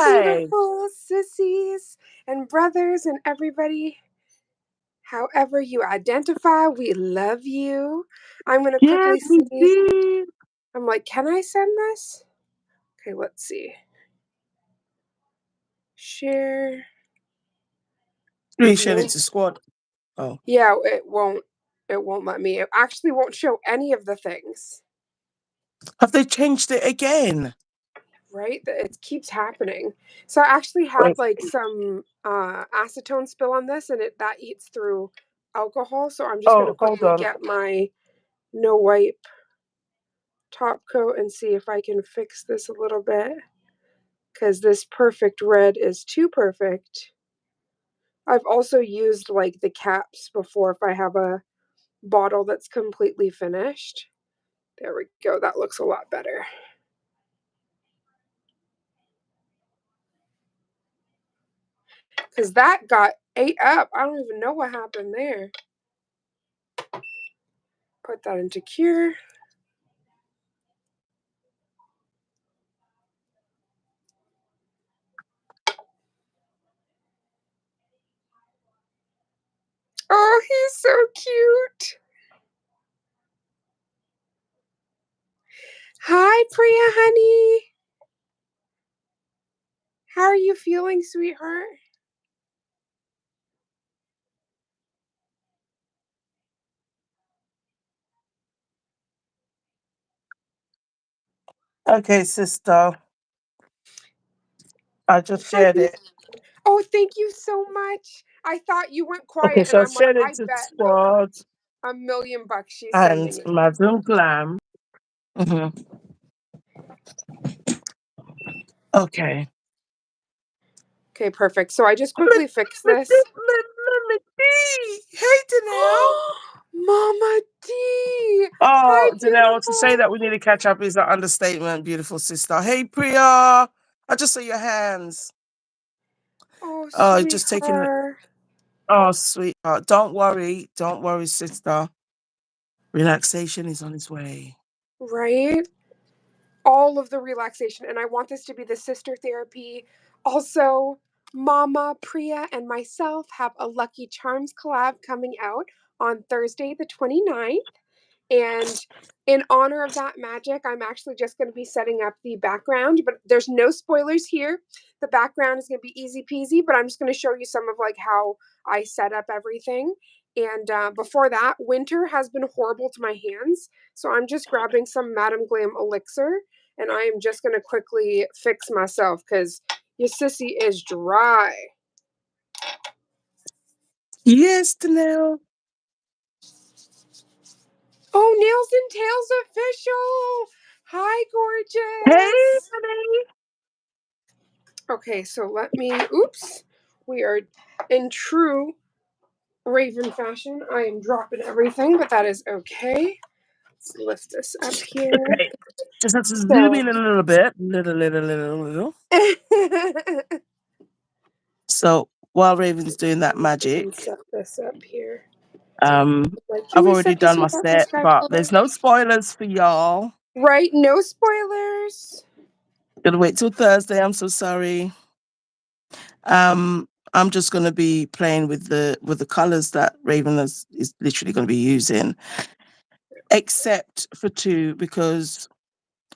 beautiful sissies and brothers and everybody. However you identify, we love you. I'm going to Yes, quickly we see. did. I'm like, can I send this? Okay, let's see. Share. Screenshot No. it to squad. Oh. Yeah, it won't. It won't let me. It actually won't show any of the things. Have they changed it again? Right? It keeps happening. So I actually had Wait. like some acetone spill on this, and that eats through alcohol. So I'm just gonna Oh, hold quickly on. get my no wipe top coat and see if I can fix this a little bit, because this perfect red is too perfect. I've also used like the caps before if I have a bottle that's completely finished. There we go. That looks a lot better. Because that got ate up. I don't even know what happened there. Put that into cure. Oh, he's so cute. Hi, Priya, honey. How are you feeling, sweetheart? Okay, sister. I just shared Honey. it. Oh, thank you so much. I thought you went Okay, quiet, and so I I'm like, shared it I to the bet squad $1,000,000 she's and sending it. Madam Glam. Okay. Okay, perfect. So I just quickly fixed this. Mama D. Hey, Danelle. Mama D. Oh, Hi, Danelle, to say beautiful. that we need to catch up is an understatement, beautiful sister. Hey, Priya. I just saw your hands. Oh, Oh, just taking it. sweetheart. Oh, sweetheart. Don't worry. Don't worry, sister. Relaxation is on its way. Right? All of the relaxation. And I want this to be the sister therapy. Also, Mama, Priya, and myself have a Lucky Charms collab coming out on Thursday, the 29th. And in honor of that magic, I'm actually just going to be setting up the background, but there's no spoilers here. The background is going to be easy peasy, but I'm just going to show you some of like how I set up everything. And before that, winter has been horrible to my hands, so I'm just grabbing some Madam Glam elixir, and I am just going to quickly fix myself because your sissy is dry. Yes, Danelle. Oh, Nails and Tails official. Hi, Hey, gorgeous. honey. Okay, so let me, oops, we are in true Raven fashion. I am dropping everything, but that is okay. Let's lift this up here. Okay. Just have to zoom So, in a little bit. Little. So while Raven's doing that we can magic, set this up here. um, Like, can I've we already set this done my without the set, sky but color? there's no spoilers for y'all. Right, no spoilers. Gonna wait till Thursday. I'm so sorry. I'm just gonna be playing with the colors that Raven is literally gonna be using, except for two because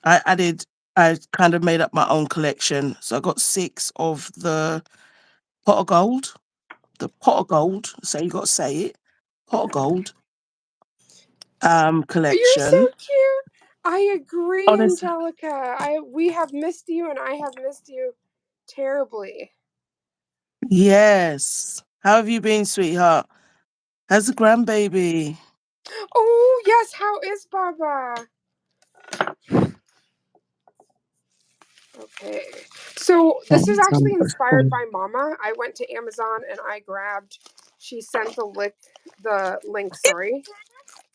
I kind of made up my own collection. So I got 6 of the pot of gold. The pot of gold. So you got to say it. Pot of gold. You're so Collection. cute. I agree, Honest. Angelica. We have missed you, and I have missed you terribly. Yes. How have you been, sweetheart? How's the grandbaby? Oh yes, how is Baba? Okay. So this is actually inspired by Mama. I went to Amazon and I grabbed, she sent the link, sorry,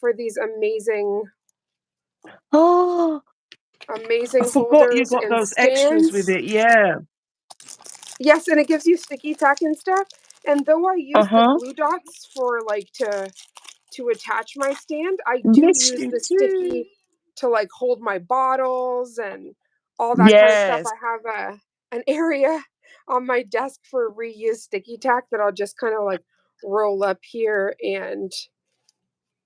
for these amazing Oh, I forgot you holders got and those extras with stands. it. Yeah. Yes, and it gives you sticky tack and stuff. And though I use the Uh-huh. glue dots for like to attach my stand, I do Yes, use you the do. sticky to like hold my bottles and all that kind of stuff. Yes. I have a an area on my desk for reused sticky tack that I'll just kind of like roll up here, and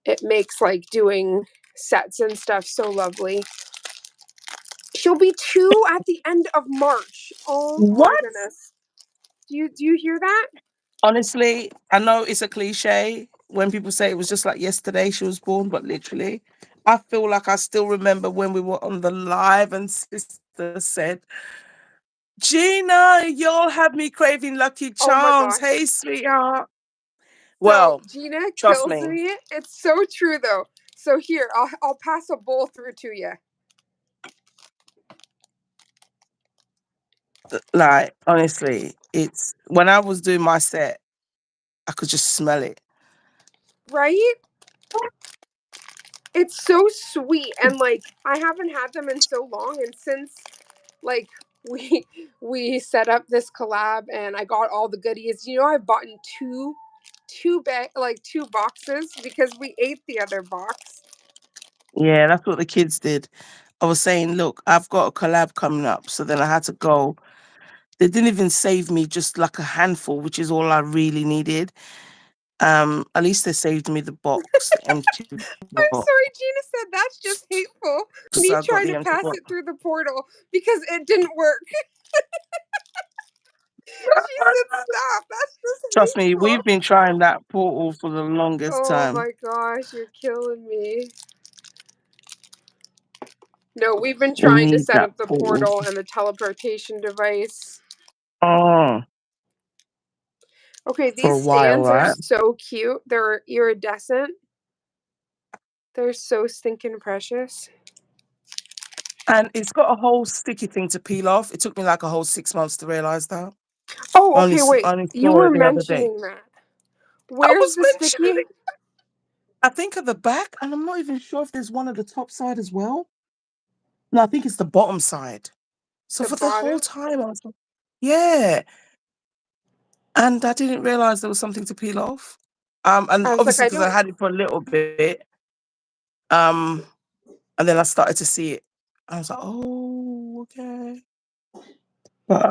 it makes like doing sets and stuff so lovely. She'll be 2 at the end of March. Oh my What? goodness. Do you hear that? Honestly, I know it's a cliche when people say it was just like yesterday she was born, but literally, I feel like I still remember when we were on the live and sister said, Gina, you'll have me craving Lucky Oh my Charms. gosh. Hey, sweetheart. So Well, Gina trust kills me, me. It's so true though. So here, I'll pass a bowl through to you. like, honestly, it's when I was doing my set, I could just smell it. Right? It's so sweet, and like I haven't had them in so long, and since like we we set up this collab and I got all the goodies. I've bought in two boxes because we ate the other box. Yeah, that's what the kids did. I was saying, look, I've got a collab coming up. So then I had to go. They didn't even save me just like a handful, which is all I really needed. At least they saved me the box, the empty I'm box. sorry, Gina said that's just hateful. So Me I got trying the to empty pass box. it through the portal because it didn't work. She said, "Stop. That's just Trust me, hateful." we've been trying that portal for the longest Oh time. my gosh, you're killing me. No, we've been We trying to need set that up the portal. portal and the teleportation device. Oh, Okay, for these a while, stands are right? so cute. They're iridescent. They're so stinking precious. And it's got a whole sticky thing to peel off. It took me like a whole 6 months to realize that. Oh, okay, wait. I only You saw were it the other day. mentioning that. I Where's was the mentioning sticky? it. I think at the back, and I'm not even sure if there's one at the top side as well. No, I think it's the bottom side. So The for the whole bottom? time, I was like, yeah. And I didn't realize there was something to peel off. And I was like, obviously I because I don't. had it for a little bit, um, and then I started to see it. I was like, oh, okay. But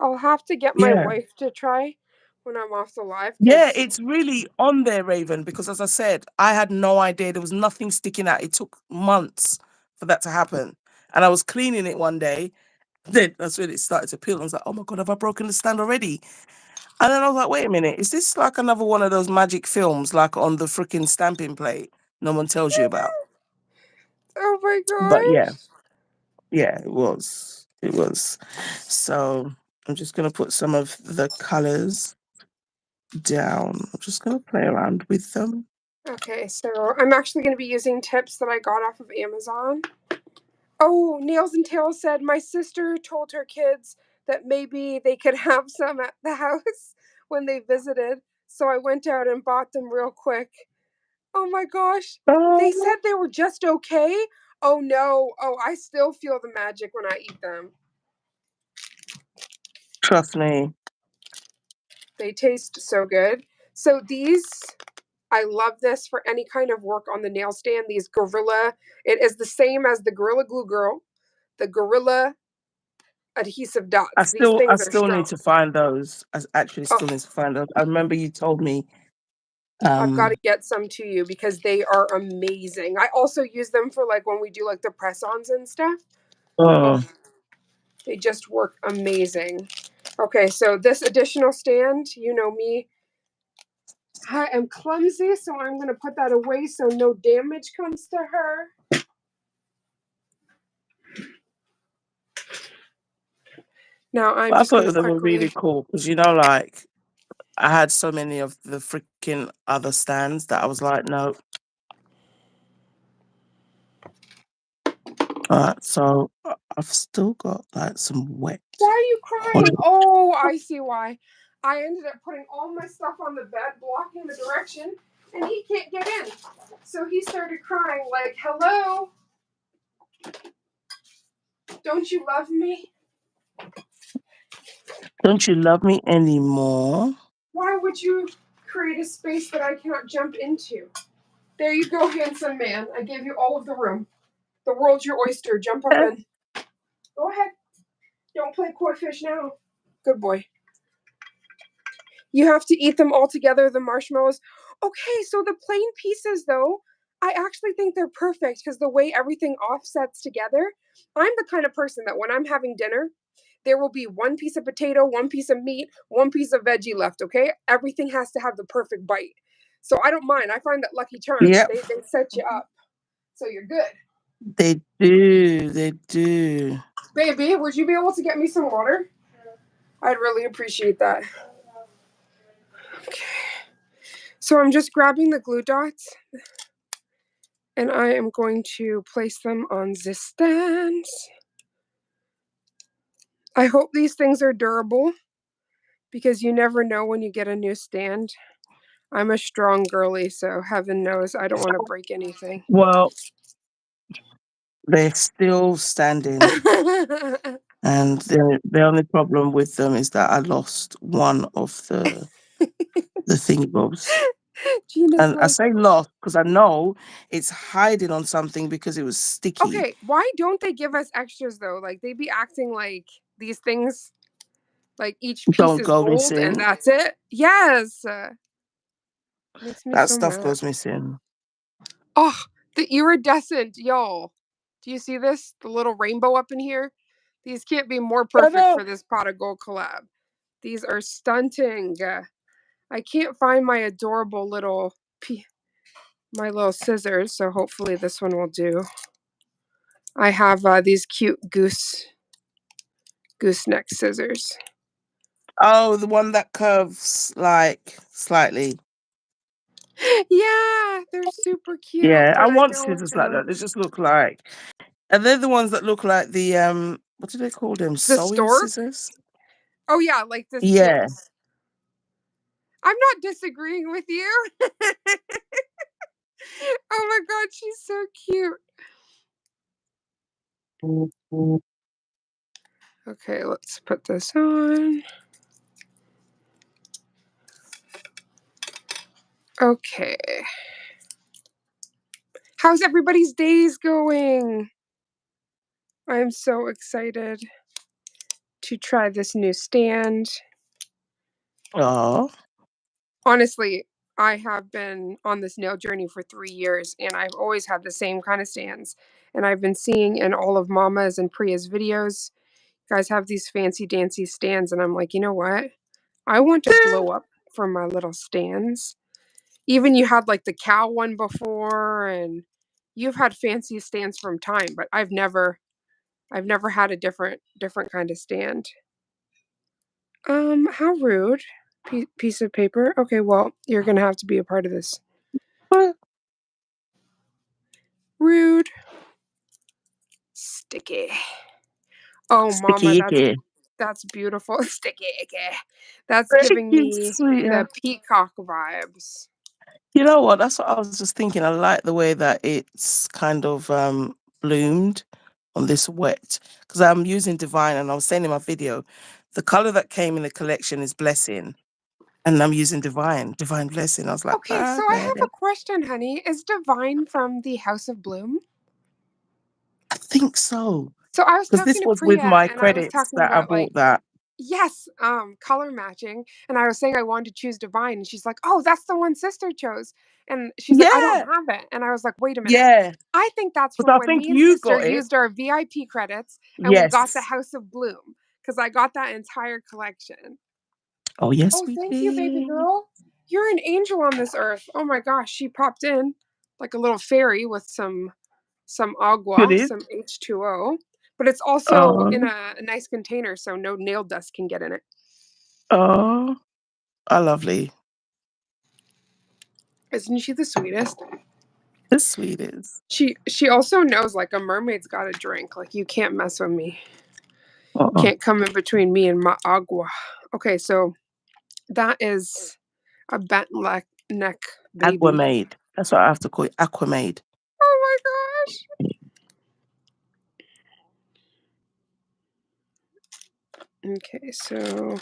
I'll have to get my yeah. wife to try when I'm off the live Yeah, because. it's really on there, Raven, because as I said, I had no idea there was nothing sticking out. It took months for that to happen. And I was cleaning it one day. Then that's when it started to peel. I was like, oh my God, have I broken the stand already? And then I was like, wait a minute, is this like another one of those magic films, like on the freaking stamping plate no one tells you about? Oh my But yeah, gosh. yeah, it was. It was. So I'm just going to put some of the colors down. I'm just going to play around with them. Okay, so I'm actually going to be using tips that I got off of Amazon. Oh, Nails and Tails said my sister told her kids that maybe they could have some at the house when they visited. So I went out and bought them real quick. Oh my gosh. They Oh, said they were just okay. Oh no. Oh, I still feel the magic when I eat them. trust me. They taste so good. So these, I love this for any kind of work on the nail stand. These Gorilla, it is the same as the Gorilla Glue Girl, the Gorilla adhesive dots. These I things are still need strong. to find those. I actually Oh, still need to find those. I remember you told me. I've got to Um, get some to you because they are amazing. I also use them for like when we do like the press-ons and stuff. Oh, oh, they just work amazing. Okay, so this additional stand, you know me, I am clumsy, so I'm going to put that away so no damage comes to her. Now I'm I just going thought to they were really quickly. cool because like I had so many of the freaking other stands that I was like, no. So I've still got like some wet Why are you crying? product. Oh, I see why. I ended up putting all my stuff on the bed, blocking the direction, and he can't get in. So he started crying, like, hello, don't you love me? Don't you love me anymore? Why would you create a space that I cannot jump into? There you go, handsome man. I gave you all of the room. The world's your oyster. Jump up Eh, in. Go ahead. Don't play koi fish now. Good boy. You have to eat them all together, the marshmallows. Okay, so the plain pieces, though, I actually think they're perfect because the way everything offsets together, I'm the kind of person that when I'm having dinner, there will be one piece of potato, one piece of meat, one piece of veggie left, okay? Everything has to have the perfect bite. So I don't mind. I find that Lucky Charms, Yep, they set you up. So you're good. they do. They do. Baby, would you be able to get me some water? I'd really appreciate that. Okay. So I'm just grabbing the glue dots and I am going to place them on the stands. I hope these things are durable because you never know when you get a new stand. I'm a strong girly, so heaven knows I don't want to break anything. Well, they're still standing, and the only problem with them is that I lost one of the thingy bobs. Gina's And I like, say lost because I know it's hiding on something because it was sticky. okay, why don't they give us extras though? Like they be acting like these things, like each piece Don't is go gold and missing. that's it. Yes, makes me That so stuff mad. goes missing. Oh, the iridescent, y'all. Do you see this? The little rainbow up in here? These can't be more I perfect know. for this pot of gold collab. These are stunting. I can't find my adorable little my little scissors, so hopefully this one will do. I have these cute gooseneck scissors. Oh, the one that curves like slightly. Yeah, they're super cute, Yeah, I but I want don't. scissors like that. They just look like, and they're the ones that look like the what do they call them? The Sewing stork? scissors. Oh yeah, like this. Yeah. Yes. I'm not disagreeing with you. Oh my god, she's so cute. Okay, let's put this on. Okay. How's everybody's days going? I'm so excited to try this new stand. Oh, Honestly, I have been on this nail journey for 3 years and I've always had the same kind of stands. And I've been seeing in all of Mama's and Priya's videos, you guys have these fancy dancy stands. And I'm like, you know what? I want to glow up from my little stands. Even you had like the cow one before and you've had fancy stands from time, but I've never had a different kind of stand. How rude. Piece of paper. Okay, well, you're gonna have to be a part of this. Rude. Sticky. Oh, sticky mama, that's icky. that's beautiful. Sticky. That's Thank giving you, me the sweetheart. peacock vibes. You know what? That's what I was just thinking. I like the way that it's kind of bloomed on this wet because I'm using Divine and I was saying in my video, the color that came in the collection is Blessing, and I'm using Divine Blessing. I was like, Okay, so I perfect. have a question, honey. Is Divine from the House of Bloom? I think so So I was because this talking to was with Priya my and I was credits talking that I about like bought that. yes, color matching. And I was saying I wanted to choose Divine. And she's like, oh, that's the one sister chose. And she's like, I don't Yeah, have it. And I was like, wait a minute. yeah. I think that's Because from I when think me and you sister got it. used our VIP credits and we got the Yes. House of Bloom because I got that entire collection. Oh yes, Oh, we thank you, baby did. girl. You're an angel on this earth. Oh my gosh, she popped in like a little fairy with some Good agua, it. some H2O, but it's also in Oh, a nice container so no nail dust can get in it. oh, oh, lovely. Isn't she the sweetest? The sweetest. She also knows like a mermaid's got a drink. Like you can't mess with me. Uh-uh. Can't come in between me and my agua. Okay, so that is a bent neck baby. Aquamade. That's what I have to call it. Aquamade. Oh my gosh. Okay, so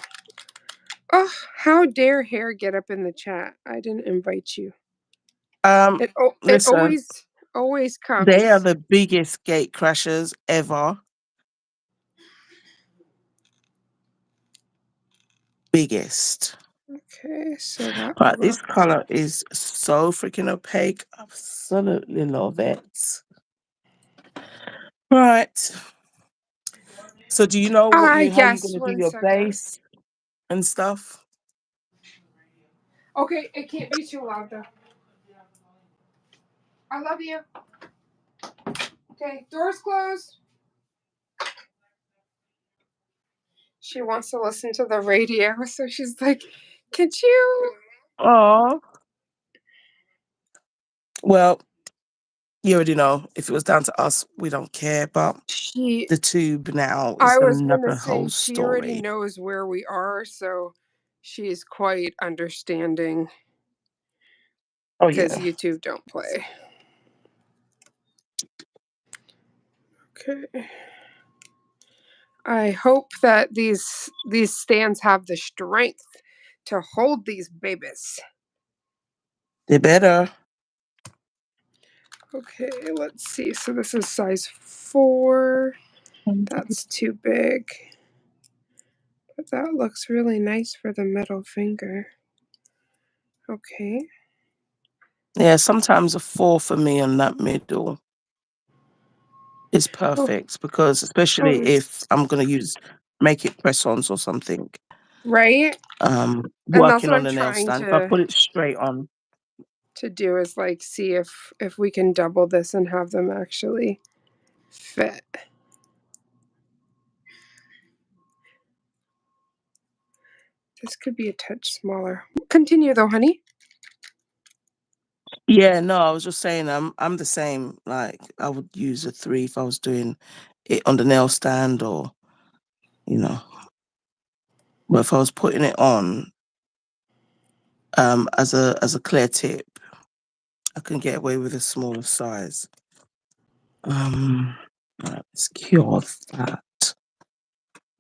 oh, how dare hair get up in the chat? I didn't invite you. Um, It listen, always they are comes. the biggest gate crashers ever. biggest. Okay, so that Right, this looks. color is so freaking opaque. Absolutely love it. Right. So do you know how you're Yes, gonna do one your second. base and stuff? Okay, it can't be too loud though. I love you. Okay, doors closed. She wants to listen to the radio, so she's like, "Could you?" Oh, well, you already know. If it was down to us, we don't care. But She. the tube now is I was gonna another say whole she already story. knows where we are, so she's quite understanding Oh because yeah, YouTube don't play. Okay. I hope that these stands have the strength to hold these babies. they better. Okay, let's see. So this is size 4. That's too big. But that looks really nice for the middle finger. Okay. Yeah, sometimes a 4 for me on that middle is Oh, perfect because oh, especially if I'm gonna make it press-ons or something. right? And that's Working what on I'm the nail trying stand. If I put it straight on, to do is like see if we can double this and have them actually fit. This could be a touch smaller. Continue though, honey. yeah, no, I was just saying I'm the same. Like I would use a 3 if I was doing it on the nail stand or you know, but if I was putting it on as a clear tip, I can get away with a smaller size. Right, let's cure that.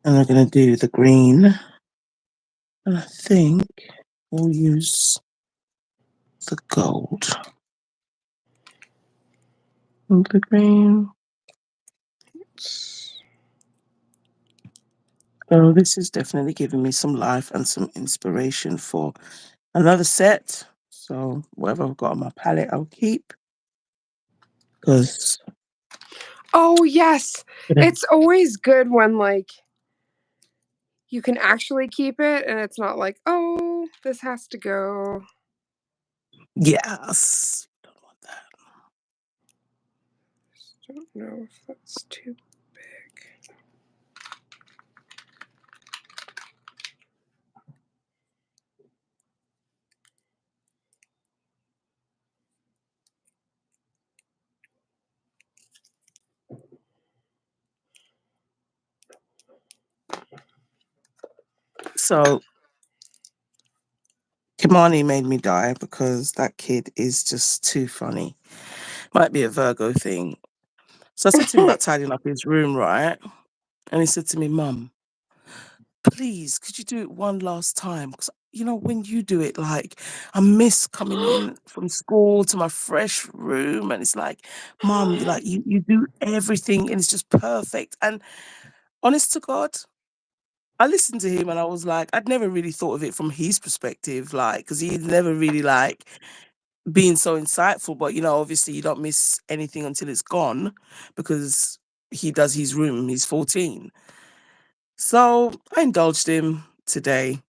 And we're gonna do the green. And I think we'll use the gold. And the green. So this is definitely giving me some life and some inspiration for another set. So whatever I've got on my palette, I'll keep because Oh yes. It's always good when like you can actually keep it and it's not like, oh, this has to go. yes, don't want that. Don't know if that's too big. So Kimani made me die because that kid is just too funny. Might be a Virgo thing. So I said to him about tidying up his room, right? And he said to me, Mum, please, could you do it one last time? Because, when you do it, like, I miss coming in from school to my fresh room. And it's like, Mum, you do everything and it's just perfect. And honest to God, I listened to him and I was like, I'd never really thought of it from his perspective, like, because he'd never really, like, being so insightful. But, obviously you don't miss anything until it's gone because he does his room. He's 14. So I indulged him today.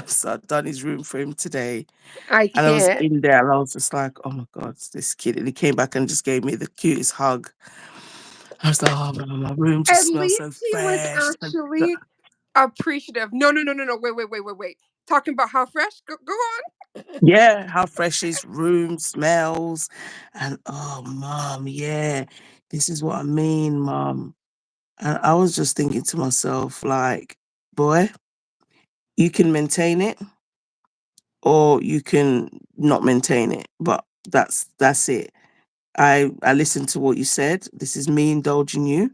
So I'd done his room for him today. I And I was can't. in there and I was just like, oh my God, it's this kid. And he came back and just gave me the cutest hug. I was like, oh my room At just smells so least he was fresh. actually appreciative. No, no, no, no, no. Wait. Talking about how fresh? Go on. Yeah, how fresh his room smells. And oh, Mom, yeah, this is what I mean, Mom. And I was just thinking to myself, like, boy, you can maintain it or you can not maintain it. But that's it. I listened to what you said. This is me indulging you.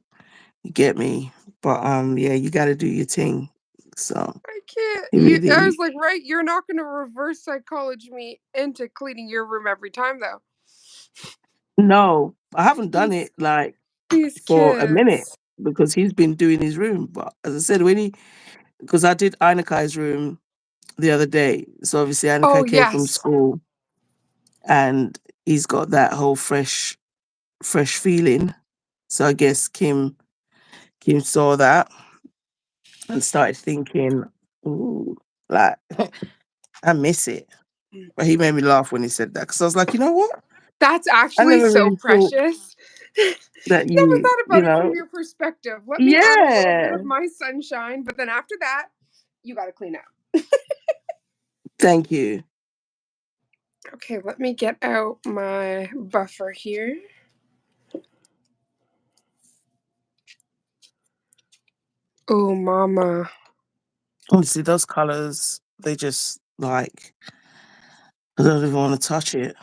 You get me? But yeah, you gotta do your thing. So I can't. it I really was like, right, you're not going to reverse psychology me into cleaning your room every time, though. no, I haven't done These it like these for a minute kids. because he's been doing his room. But as I said, because I did Einakai's room the other day. So obviously Oh, Anika came from yes. school and he's got that whole fresh feeling. So I guess Kim saw that and started thinking, ooh, like I miss it. But he made me laugh when he said that because I was like, you know what? That's I actually never so really thought precious. that Never thought you about it from know, your perspective. Let me add a little bit yeah. of my sunshine, but then after that, you got to clean up. Thank you. Okay, let me get out my buffer here. Oh, mama. Honestly, those colors, they just like I don't even want to touch it.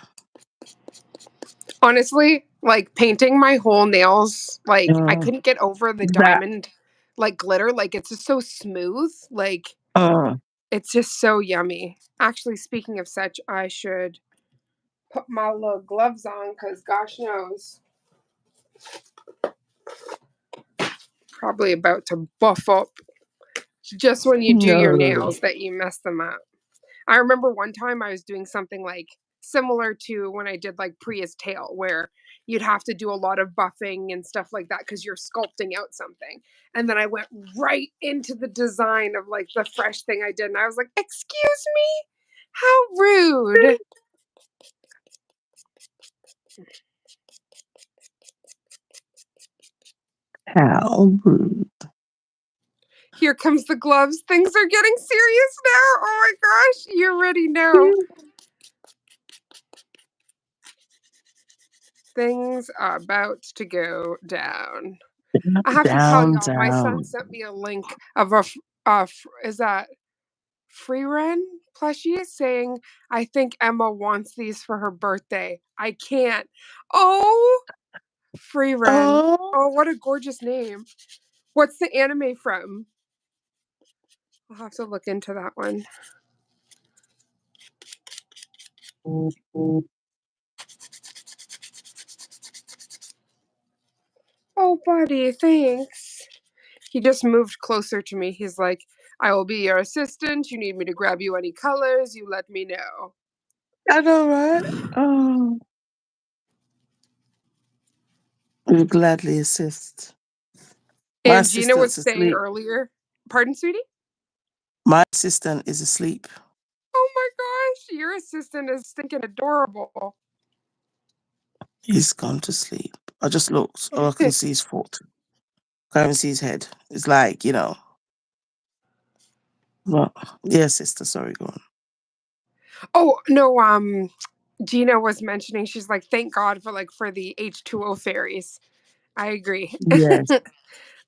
Honestly, like painting my whole nails, like I Mm, couldn't get over the that. diamond like glitter. Like it's just so smooth. Like Uh, it's just so yummy. Actually, speaking of such, I should put my little gloves on because gosh knows, probably about to buff up just when you do your no. nails that you mess them up. I remember one time I was doing something like similar to when I did like Priya's tail, where you'd have to do a lot of buffing and stuff like that because you're sculpting out something. And then I went right into the design of like the fresh thing I did. And I was like, excuse me? How rude. How rude. Here comes the gloves. Things are getting serious now. Oh my gosh. You already know. Things are about to go down. I have to tell Down, y'all, my son down. sent me a link of is that free run plushie saying, I think Emma wants these for her birthday. I can't. Oh, free run. Oh. Oh, what a gorgeous name. What's the anime from? I'll have to look into that one. Oh, buddy, thanks. He just moved closer to me. He's like, I will be your assistant. You need me to grab you any colors, you let me know. I know, right? Oh. We'll gladly assist. My And Gina was assistant's saying asleep. earlier, pardon, sweetie? My assistant is asleep. Oh my gosh, your assistant is stinking adorable. He's gone to sleep. I just looked. All I can see is foot. Can't even see his head. It's like, well, yeah, sister, sorry, go on. Oh no, Gina was mentioning she's like, thank God for like for the H2O fairies. I agree. Yes,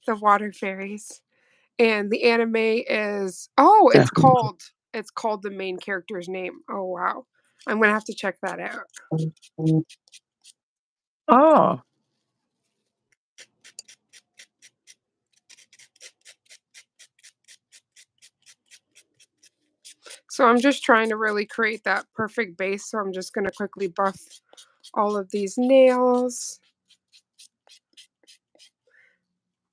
The water fairies. And the anime is definitely. it's called the main character's name. Oh wow. I'm gonna have to check that out. Oh, So I'm just trying to really create that perfect base. So I'm just gonna quickly buff all of these nails.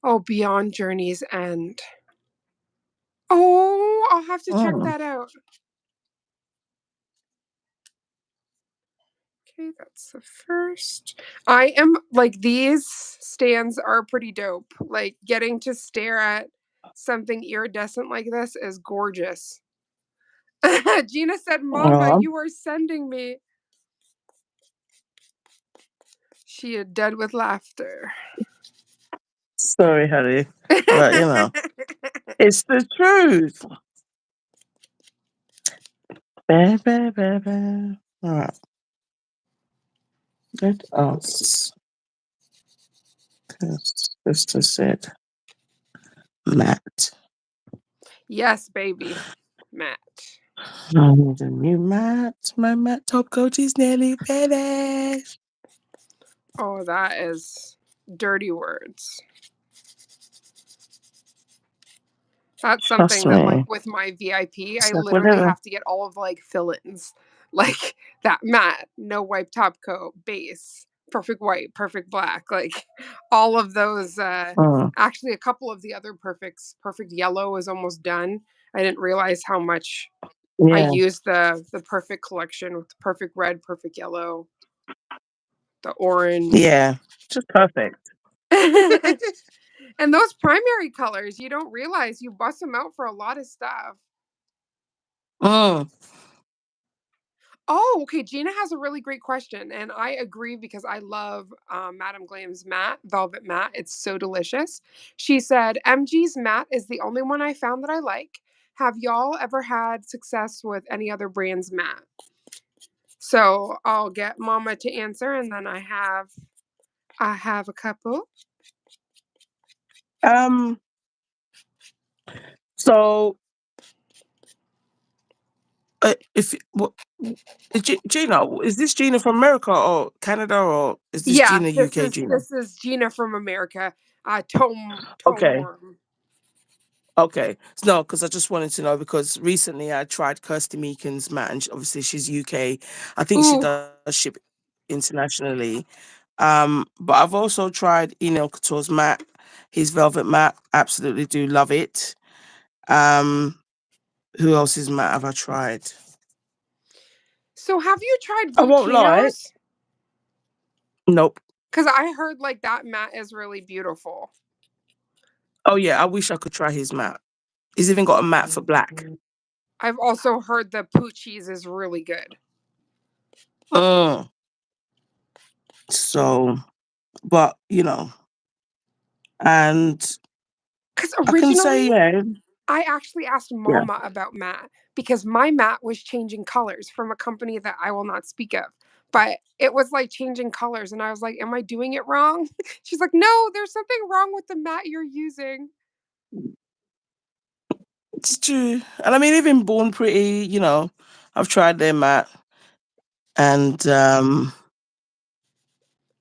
Oh, Beyond Journey's End. Oh, I'll have to check oh, that out. Okay, that's the first. I am like these stands are pretty dope. Like getting to stare at something iridescent like this is gorgeous. Gina said, Mama, oh, you are sending me. She is dead with laughter. sorry, honey. But, it's the truth. Ba, ba, ba, ba. All right, let us, because sister said, Matt. Yes, baby. Matt. I need a new mat. My mat top coat is nearly finished. Oh, that is dirty words. That's Trust something that like me. with my VIP, It's I like, literally whatever. have to get all of like fill-ins. Like that matte, no wipe top coat, base, perfect white, perfect black, like all of those Mm. actually a couple of the other perfect yellow is almost done. I didn't realize how much I Yeah. used the perfect collection with the perfect red, perfect yellow, the orange. Yeah. Just perfect. And those primary colors, you don't realize you bust them out for a lot of stuff. Mm. Oh, okay. Gina has a really great question, and I agree because I love Madame Glam's matte, velvet matte. It's so delicious. She said, MG's matte is the only one I found that I like. Have y'all ever had success with any other brand's matte? So I'll get Mama to answer, and then I have a couple. Um. So, if what, Gina, is this Gina from America or Canada, or is this Yeah, Gina this UK is Gina? this is Gina from America. Tome Okay. Worm. Okay. No, because I just wanted to know because recently I tried Kirsty Meakin's matte, and obviously she's UK. I think she Ooh, does ship internationally. But I've also tried Enel Couture's matte, his velvet matte. Absolutely do love it. Um, who else's matte have I tried? so have you tried I won't lie. Volcanoes? Nope. Because I heard like that matte is really beautiful. Oh yeah, I wish I could try his matte. He's even got a matte for black. I've also heard the Poochie's is really good. Mm. So, but and Because I can say, originally, yeah, I actually asked yeah. Mama about matte because my matte was changing colors from a company that I will not speak of. But it was like changing colors, and I was like, "Am I doing it wrong?" She's like, "No, there's something wrong with the matte you're using." It's true. And I mean, even Born Pretty, I've tried their matte and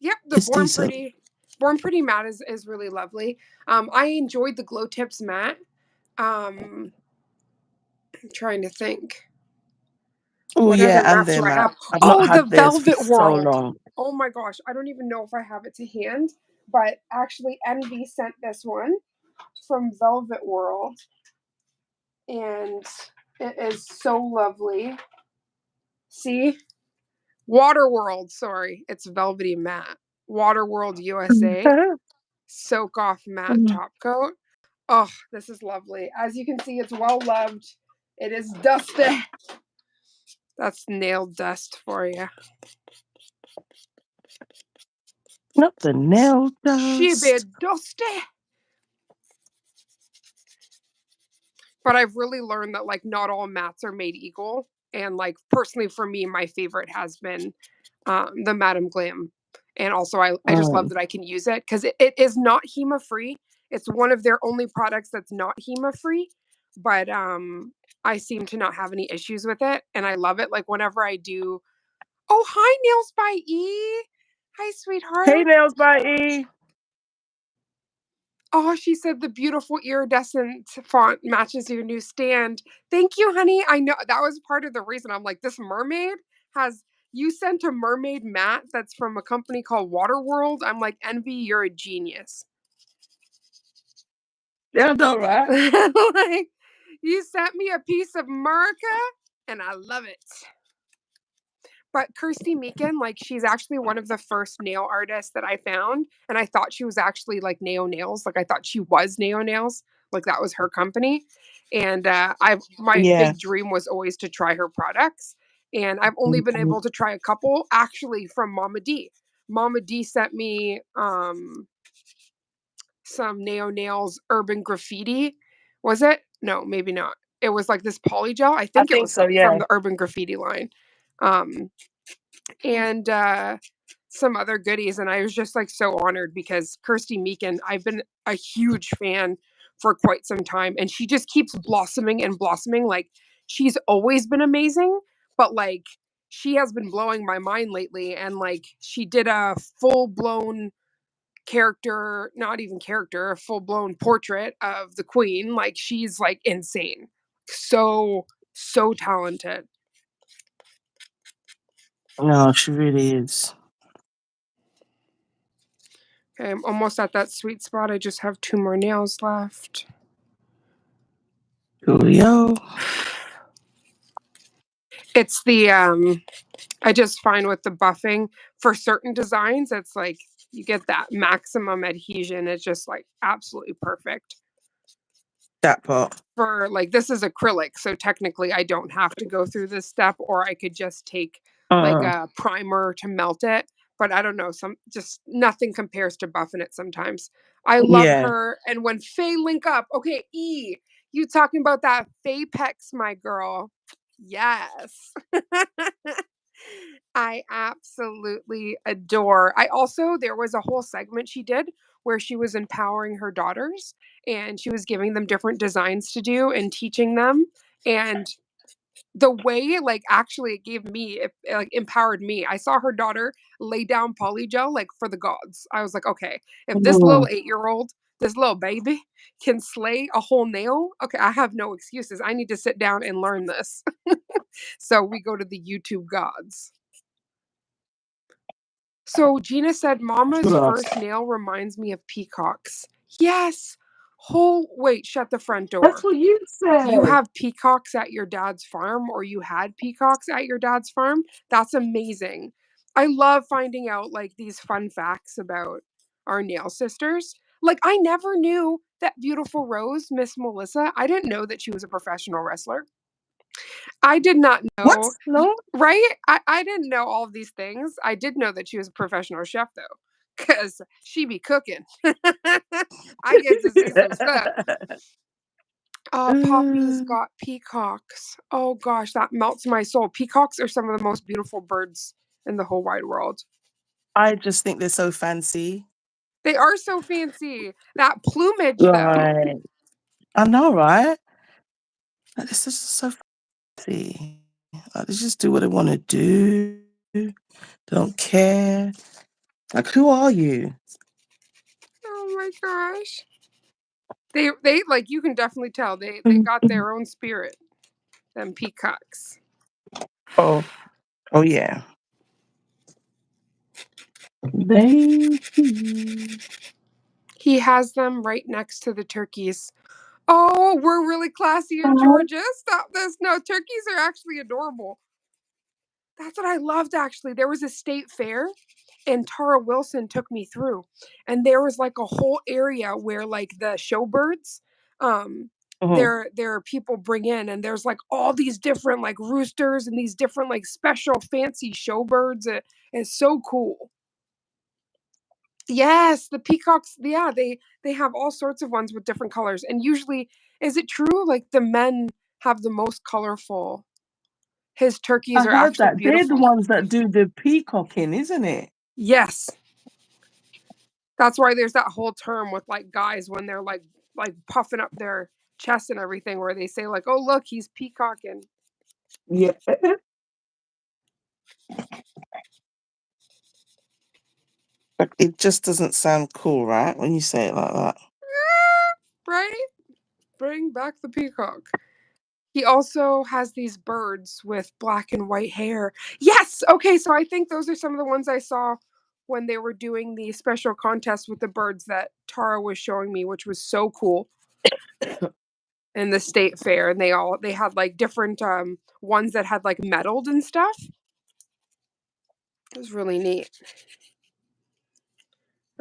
Yep, the it's decent. Born Pretty matte is really lovely. I enjoyed the Glow Tips matte. I'm trying to think. Oh What yeah, other and mattes their do I matte. have? I've not Oh, the had theirs for Velvet so World. long. Oh my gosh, I don't even know if I have it to hand, but actually Envy sent this one from Velvet World, and it is so lovely. See? Water World, sorry, it's velvety matte. Water World USA Soak Off Matte Top Coat. Oh, this is lovely. As you can see, it's well loved. It is dusty. That's nail dust for you. Not the nail She be dust. dusty. But I've really learned that like not all mats are made equal. And like personally for me, my favorite has been the Madam Glam. And also I just love Mm. that I can use it because it is not HEMA free. It's one of their only products that's not HEMA free. But I seem to not have any issues with it. And I love it. Like whenever I do, oh hi Nails by E. Hi, Hey, sweetheart. Nails by E. Oh, she said the beautiful iridescent font matches your new stand. Thank you, honey. I know that was part of the reason. I'm like, this mermaid has you sent a mermaid matte that's from a company called Waterworld. I'm like, Envy, you're a genius. Yeah, I know, right? Like, you sent me a piece of America, and I love it. But Kirsty Meakin, like, she's actually one of the first nail artists that I found. And I thought she was actually like Neo Nails. Like, I thought she was Neo Nails. Like, that was her company. And my Yeah. big dream was always to try her products. And I've only been Mhm. able to try a couple actually from Mama D. Mama D sent me some Neo Nails Urban Graffiti. Was it? No, maybe not. It was like this polygel. I I think it think was so, from yeah. the Urban Graffiti line. Um, and some other goodies. And I was just like so honored because Kirsty Meakin, I've been a huge fan for quite some time. And she just keeps blossoming and blossoming. Like she's always been amazing, but like she has been blowing my mind lately. And like she did a full blown character, not even character, a full blown portrait of the queen. Like she's like insane. So, so talented. No, she really is. Okay, I'm almost at that sweet spot. I just have 2 more nails left. Coolio. It's the I just find with the buffing for certain designs, it's like you get that maximum adhesion. It's just like absolutely perfect. That part. For like this is acrylic, so technically I don't have to go through this step, or I could just take like Uh, a primer to melt it. But I don't know, some just nothing compares to buffing it sometimes. I love yeah. her. And when Faye link up, okay, you talking about that Faye Pex, my girl. Yes. I absolutely adore. I also there was a whole segment she did where she was empowering her daughters and she was giving them different designs to do and teaching them. And the way like actually it gave me it like empowered me. I saw her daughter lay down polygel like for the gods. I was like, okay, if this little Mm. 8-year-old, this little baby can slay a whole nail, okay, I have no excuses. I need to sit down and learn this. So we go to the YouTube gods. So Gina said, Mama's first Plus. nail reminds me of peacocks. Yes. Whole wait, shut the front That's door. what you You said. have peacocks at your dad's farm, or you had peacocks at your dad's farm? That's amazing. I love finding out like these fun facts about our nail sisters. Like I never knew that beautiful Rose, Miss Melissa. I didn't know that she was a professional wrestler. I did not What? know. No? Right? I didn't know all of these things. I did know that she was a professional chef though, because she be cooking. I get to see some stuff. Poppy's Mm, got peacocks. Oh gosh, that melts my soul. Peacocks are some of the most beautiful birds in the whole wide world. I just think they're so fancy. They are so fancy. That plumage though. Like, I know, right? Like, this is so fancy. Like, they just do what they want to do. Don't care. Like, who are you? Oh my gosh. They like you can definitely tell they got their own spirit. Them peacocks. Oh, oh yeah. They. He has them right next to the turkeys. Oh, we're really classy in Georgia. Stop this. No, turkeys are actually adorable. That's what I loved actually. There was a state fair and Tara Wilson took me through. And there was like a whole area where like the showbirds um Mhm. their people bring in, and there's like all these different like roosters and these different like special fancy showbirds. It's so cool. Yes, the peacocks, yeah, they have all sorts of ones with different colors. And usually, is it true like the men have the most colorful? His turkeys I are heard actually that. They're the beautiful. ones that do the peacocking, isn't it? Yes. That's why there's that whole term with like guys when they're like puffing up their chest and everything where they say like, "Oh, look, he's peacocking." Yeah. Like, it just doesn't sound cool, right? When you say it like that. Right? Bring back the peacock. He also has these birds with black and white hair. Yes. Okay, so I think those are some of the ones I saw when they were doing the special contest with the birds that Tara was showing me, which was so cool in the state fair. And they had like different ones that had like metalled and stuff. It was really neat.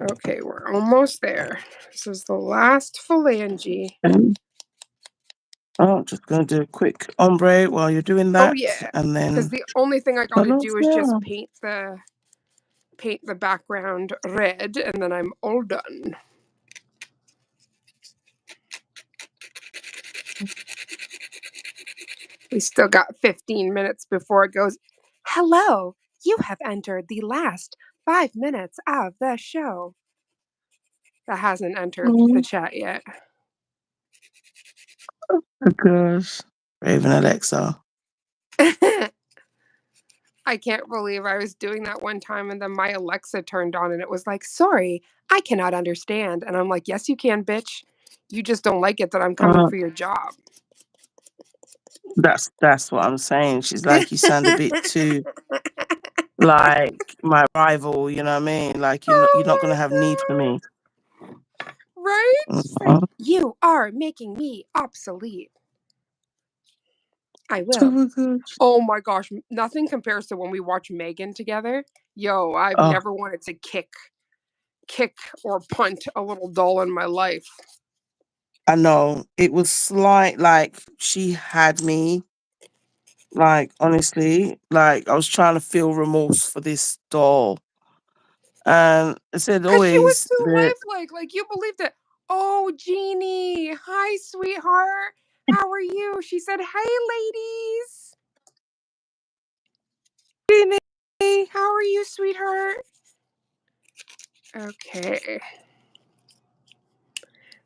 Okay, we're almost there. This is the last phalange. Um, Oh, just gonna do a quick ombre while you're doing Oh that, yeah, and because then the only thing I got to colors do is just there. paint the background red, and then I'm all done. We still got 15 minutes before it goes. Hello, you have entered the last 5 minutes of the show. That hasn't entered the Mm. chat yet. Oh gosh, Raven Alexa. I can't believe I was doing that one time and then my Alexa turned on and it was like, sorry, I cannot understand. And I'm like, yes, you can, bitch. You just don't like it that I'm coming Uh, for your job. that's what I'm saying. She's like, you sound a bit too like my rival. You know what I mean? Like you're not gonna Oh have need for my me. God. Right? She's like, Mhm. you are making me obsolete. I Oh will. my gosh. Oh my gosh, nothing compares to when we watch Megan together. Yo, I've Oh, never wanted to kick or punt a little doll in my life. I know. It was like she had me. Like, honestly, like I was trying to feel remorse for this doll. And I said Cause she was always too that lifelike. Like you believed it. Oh, Jeannie. Hi, sweetheart. How are you? She said, "Hey, ladies. How are you, sweetheart?" Okay.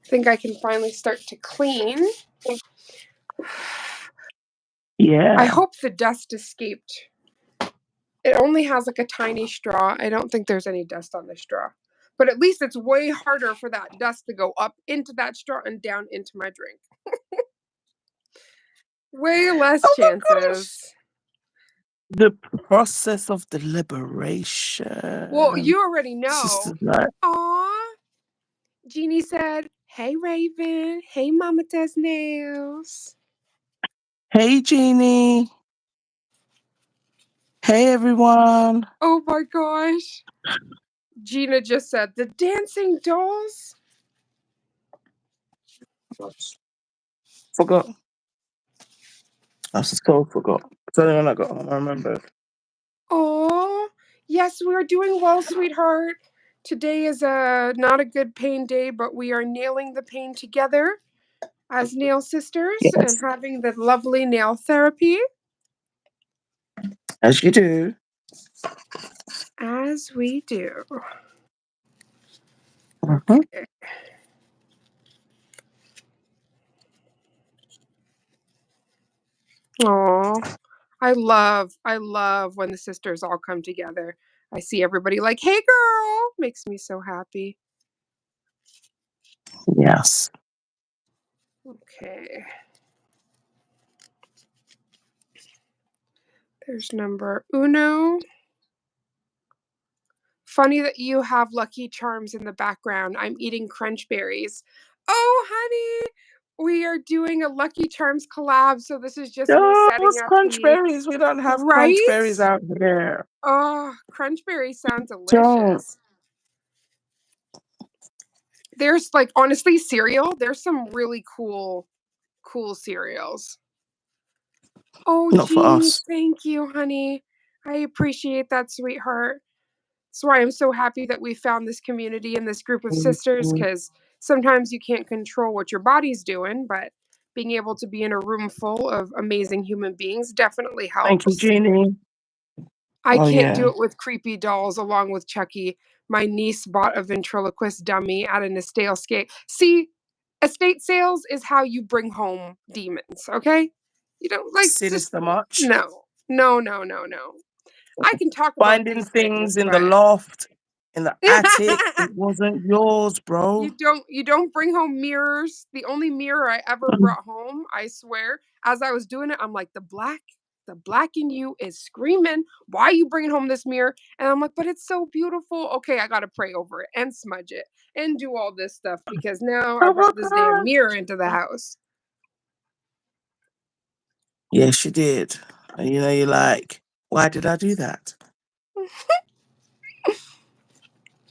I think I can finally start to clean. I yeah. hope the dust escaped. It only has like a tiny straw. I don't think there's any dust on the straw. But at least it's way harder for that dust to go up into that straw and down into my drink. Way less Oh my gosh. chances. The process of Well, deliberation. you already It's just know. like, Aw. Jeannie said, "Hey, Raven. Hey, Mama does nails." hey Jeannie. Hey everyone. Oh my gosh. Gina just said, "The dancing dolls?" Forgot. I so forgot. So then when I got home, I remembered. Oh, yes, we're doing well, sweetheart. Today is not a good pain day, but we are nailing the pain together as nail sisters and Yes, having the lovely nail therapy as you do. as we do. Mhm. Okay. Oh, I love when the sisters all come together. I see everybody like, "Hey, girl," makes me so happy. Yes. Okay, there's number uno. Funny that you have Lucky Charms in the background. I'm eating crunch berries. Oh, honey, we are doing a Lucky Charms collab, so this is just me setting Those up crunch the berries. We don't have crunch right. berries out here. Oh, crunch berries sound Don't. delicious. There's like honestly cereal. There's some really cool cereals. Oh, Not for Jeannie, us. thank you, honey. I appreciate that, sweetheart. That's why I'm so happy that we found this community and this group of sisters Mhm. because sometimes you can't control what your body's doing, but being able to be in a room full of amazing human beings definitely Thank you, helps. Jeannie. I Oh can't yeah. do it with creepy dolls along with Chucky. My niece bought a ventriloquist dummy at an estate sale. See, estate sales is how you bring home demons, okay? You don't like just Sinister much. no. No, no, no, no. I can talk about Finding these things things, in the but loft, in the attic. It wasn't yours, bro. you don't bring home mirrors. The only mirror I ever Mm. brought home, I swear, as I was doing it, I'm like the black in you is screaming, "Why are you bringing home this mirror?" And I'm like, "But it's so beautiful." Okay, I got to pray over it and smudge it and do all this stuff because now I Oh my brought this damn God. mirror into the house. Yes, you did. And you know, you're like, why did I do that?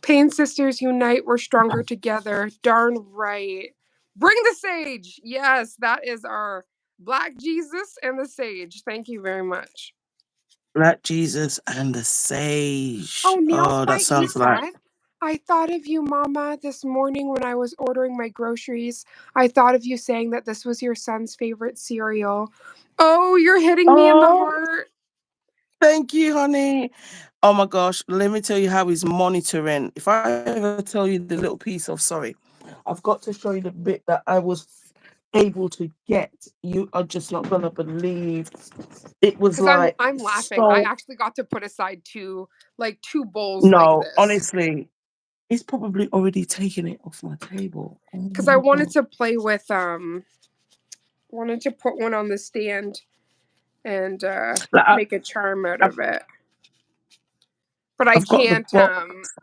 Pain sisters unite, we're stronger together. Darn right. Bring the sage. Yes, that is our Black Jesus and the sage. Thank you very much. Black Jesus and the Sage. Oh, Nails Oh, that by E sounds like said, "I thought of you, Mama, this morning when I was ordering my groceries. I thought of you saying that this was your son's favorite cereal." Oh, you're hitting me in the oh, heart. thank you, honey. Oh my gosh, let me tell you how he's monitoring. If I ever tell you the little piece of sorry, I've got to show you the bit that I was able to get. You are just not gonna believe. It was Because I'm like I'm laughing. I so actually got to put aside two bowls like no, this. honestly, he's probably already taken it off my table. Oh Because I my wanted god. to play with wanted to put one on the stand and Like make a charm out I've, of it. But I I've got the can't box.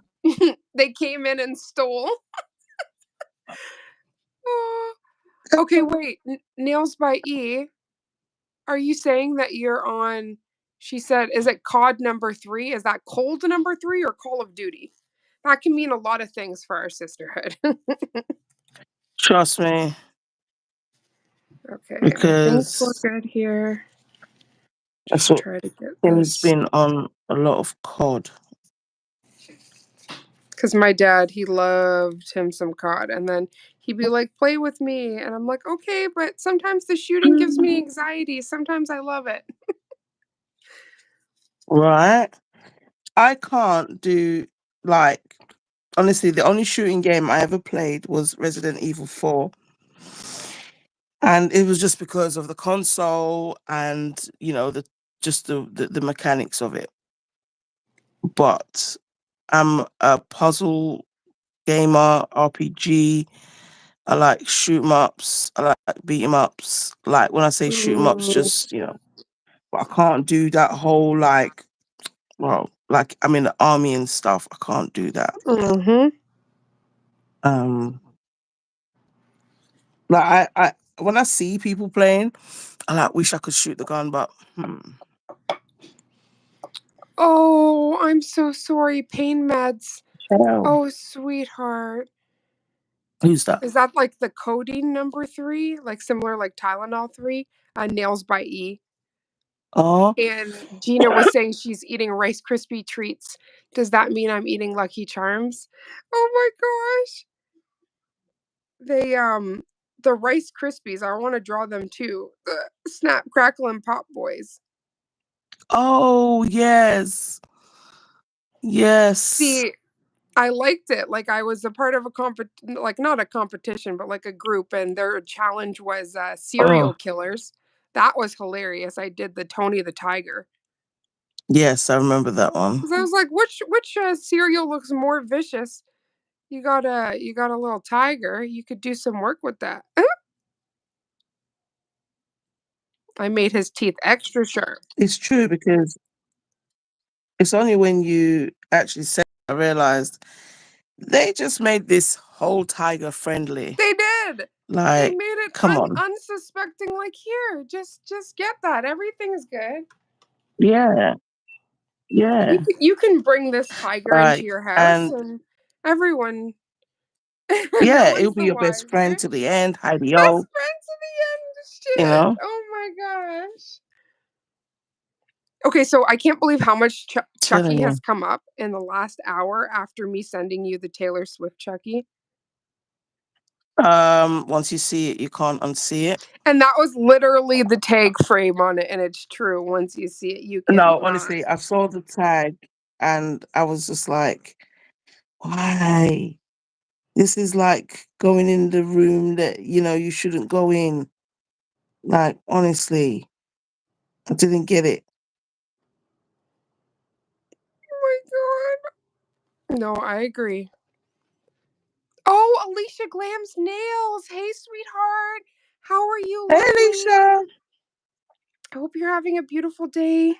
they came in and stole. Oh. Okay, wait. Nails by E. Are you saying that you're on? She said, "Is it COD number 3? Is that cold number 3 or Call of Duty?" That can mean a lot of things for our sisterhood. Trust me, Okay, I think we're because good here. that's Just what try to get Tim's this. been on a lot of COD. Because my dad, he loved him some COD. And then he'd be like, play with me. And I'm like, okay, but sometimes the shooting gives me anxiety. Sometimes I love it. Right? I can't do like honestly, the only shooting game I ever played was Resident Evil 4. And it was just because of the console and, the just the mechanics of it. But I'm a puzzle gamer, RPG. I like shoot 'em ups. I like beat 'em ups. Like when I say shoot 'em ups, Mm, just but I can't do that whole like I'm in the army and stuff. I can't do that. mm-hmm. Um, like I when I see people playing, I like wish I could shoot the gun, but Oh, I'm so sorry. Pain meds. hell, Oh, sweetheart. who's that? Is that like the codeine number 3? Like similar like Tylenol 3? Nails by E. Oh, And Gina was saying she's eating Rice Krispie treats. Does that mean I'm eating Lucky Charms? Oh my gosh. They the Rice Krispies, I want to draw them too. The Snap Crackle and Pop Boys. oh yes, yes. See, I liked it. Like I was a part of a like not a competition, but like a group, and their challenge was serial Oh, killers. That was hilarious. I did the Tony the Tiger. yes, I remember that one. 'Cause I was like, which cereal looks more vicious? You got a little tiger. You could do some work with that. I made his teeth extra sharp. It's true because it's only when you actually say I realized they just made this whole tiger friendly. They did. They Like, made it come on. unsuspecting. Like here, just get that. Everything's good. Yeah, yeah. You can bring this tiger into Like, your house, and and everyone, no yeah, it'll one's be the your best friend wiser. to the end. Heidi Best O, friend to the end. you Shit. know. Oh my gosh. Okay, so I can't believe how much Telling Chucky you. has come up in the last hour after me sending you the Taylor Swift Chucky. Once you see it, you can't unsee it. And that was literally the tag frame on it, and it's true. Once you see it, you No, cannot. honestly, I saw the tag and I was just like, why? This is like going in the room that you shouldn't go in. Like, honestly, I didn't get it. Oh my god. No, I agree. Oh, Alicia Glam's nails. Hey, sweetheart. How are you, Hey, lovely? Alicia, I hope you're having a beautiful day.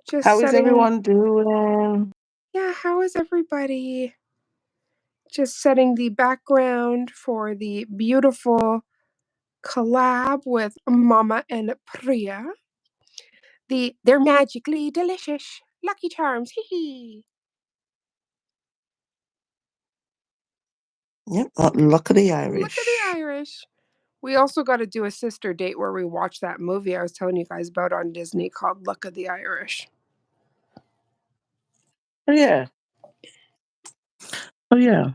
Just how is setting. everyone doing? Yeah, how is everybody? Just setting the background for the beautiful collab with Mama and Priya. They're magically delicious. Lucky Charms. Hee hee. Yep, luck of the Look at the Irish. Irish. We also got to do a sister date where we watch that movie I was telling you guys about on Disney called Luck of the Irish. Oh yeah, oh yeah.